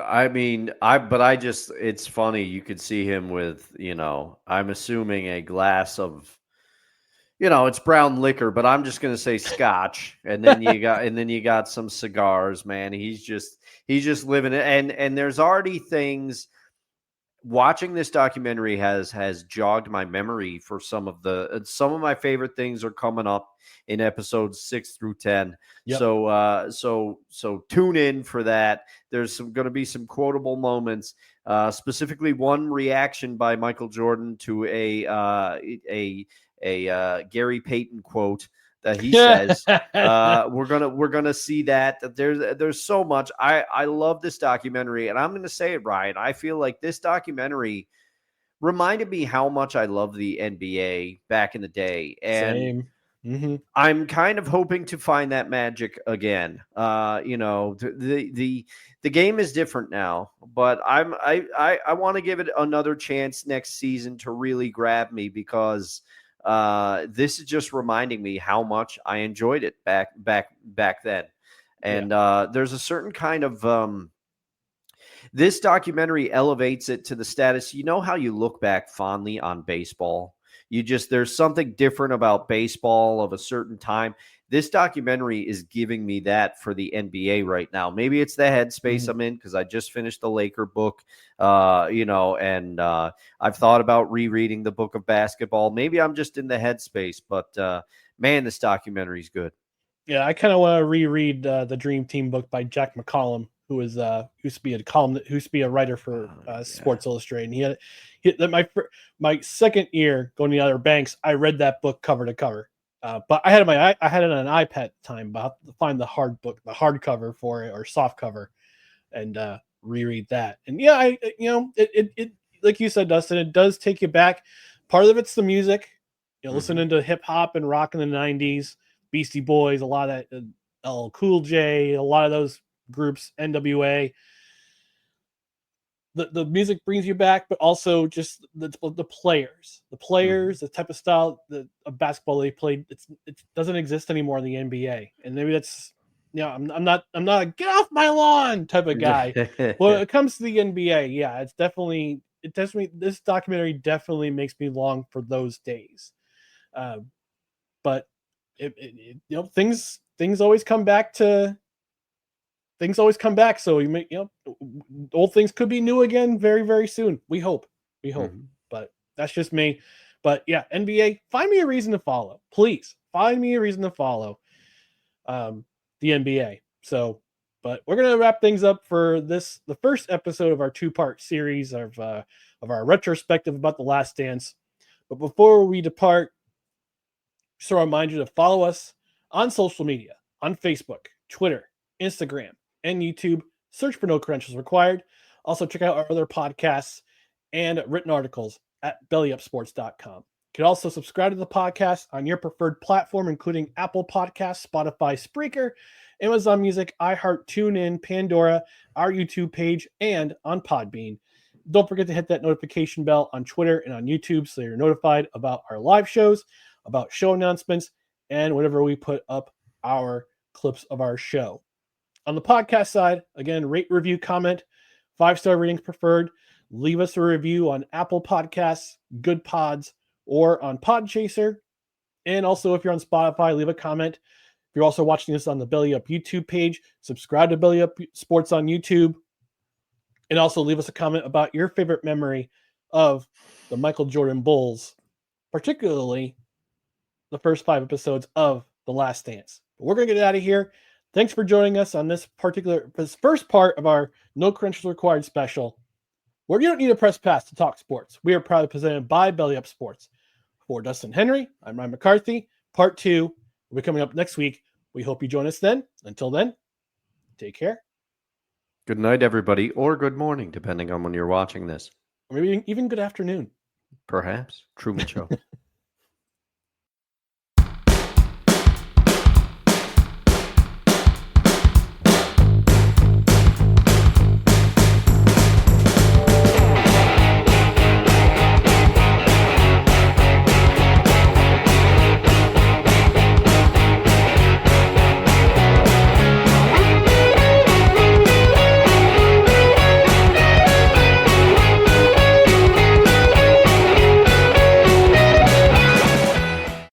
funny. You could see him with, I'm assuming a glass of, it's brown liquor, but I'm just going to say scotch. And then you got some cigars, man. He's just living it. And there's already things. Watching this documentary has jogged my memory for some of my favorite things are coming up in episodes 6 through 10. Yep. So tune in for that. There's going to be some quotable moments, specifically one reaction by Michael Jordan to a Gary Payton quote that he says. We're gonna see that there's so much. I love this documentary, and I'm gonna say it, Ryan. I feel like this documentary reminded me how much I love the NBA back in the day, and Same. Mm-hmm. I'm kind of hoping to find that magic again. The game is different now, but I want to give it another chance next season to really grab me, because this is just reminding me how much I enjoyed it back then. And there's a certain kind of this documentary elevates it to the status. You know how you look back fondly on baseball? There's something different about baseball of a certain time. This documentary is giving me that for the NBA right now. Maybe it's the headspace I'm in, because I just finished the Laker book, and I've thought about rereading the book of basketball. Maybe I'm just in the headspace, but man, this documentary is good. Yeah, I kind of want to reread the Dream Team book by Jack McCollum, who was used to be a columnist, used to be a writer for Sports Illustrated. And he had my second year going to the Outer Banks. I read that book cover to cover, but I had it on an iPad at the time. But I have to find the hardcover for it, or soft cover, and reread that. And yeah, it like you said, Dustin, it does take you back. Part of it's the music, listening to hip hop and rock in the '90s. Beastie Boys, a lot of that, LL Cool J, a lot of those groups, NWA. The music brings you back, but also just the players, the type of style of basketball they played. It doesn't exist anymore in the NBA, and maybe that's I'm not a get off my lawn type of guy. When it comes to the NBA, this documentary definitely makes me long for those days. But things always come back. So old things could be new again very, very soon. We hope, but that's just me. But yeah, NBA, find me a reason to follow, please. Find me a reason to follow the NBA. So, but we're gonna wrap things up for the first episode of our 2-part series of our retrospective about The Last Dance. But before we depart, just a reminder to follow us on social media, on Facebook, Twitter, Instagram, and YouTube. Search for No Credentials Required. Also, check out our other podcasts and written articles at bellyupsports.com. You can also subscribe to the podcast on your preferred platform, including Apple Podcasts, Spotify, Spreaker, Amazon Music, iHeart, TuneIn, Pandora, our YouTube page, and on Podbean. Don't forget to hit that notification bell on Twitter and on YouTube so you're notified about our live shows, about show announcements, and whenever we put up our clips of our show. On the podcast side, again, rate, review, comment, 5-star ratings preferred. Leave us a review on Apple Podcasts, Good Pods, or on Podchaser. And also, if you're on Spotify, leave a comment. If you're also watching this on the Belly Up YouTube page, subscribe to Belly Up Sports on YouTube. And also leave us a comment about your favorite memory of the Michael Jordan Bulls, particularly the first 5 episodes of The Last Dance. But we're going to get out of here. Thanks for joining us on this first part of our No Credentials Required special, where you don't need to press pass to talk sports. We are proudly presented by Belly Up Sports. For Dustin Henry, I'm Ryan McCarthy. Part 2 will be coming up next week. We hope you join us then. Until then, take care. Good night, everybody, or good morning, depending on when you're watching this. Or maybe even good afternoon. Perhaps. Truman Show.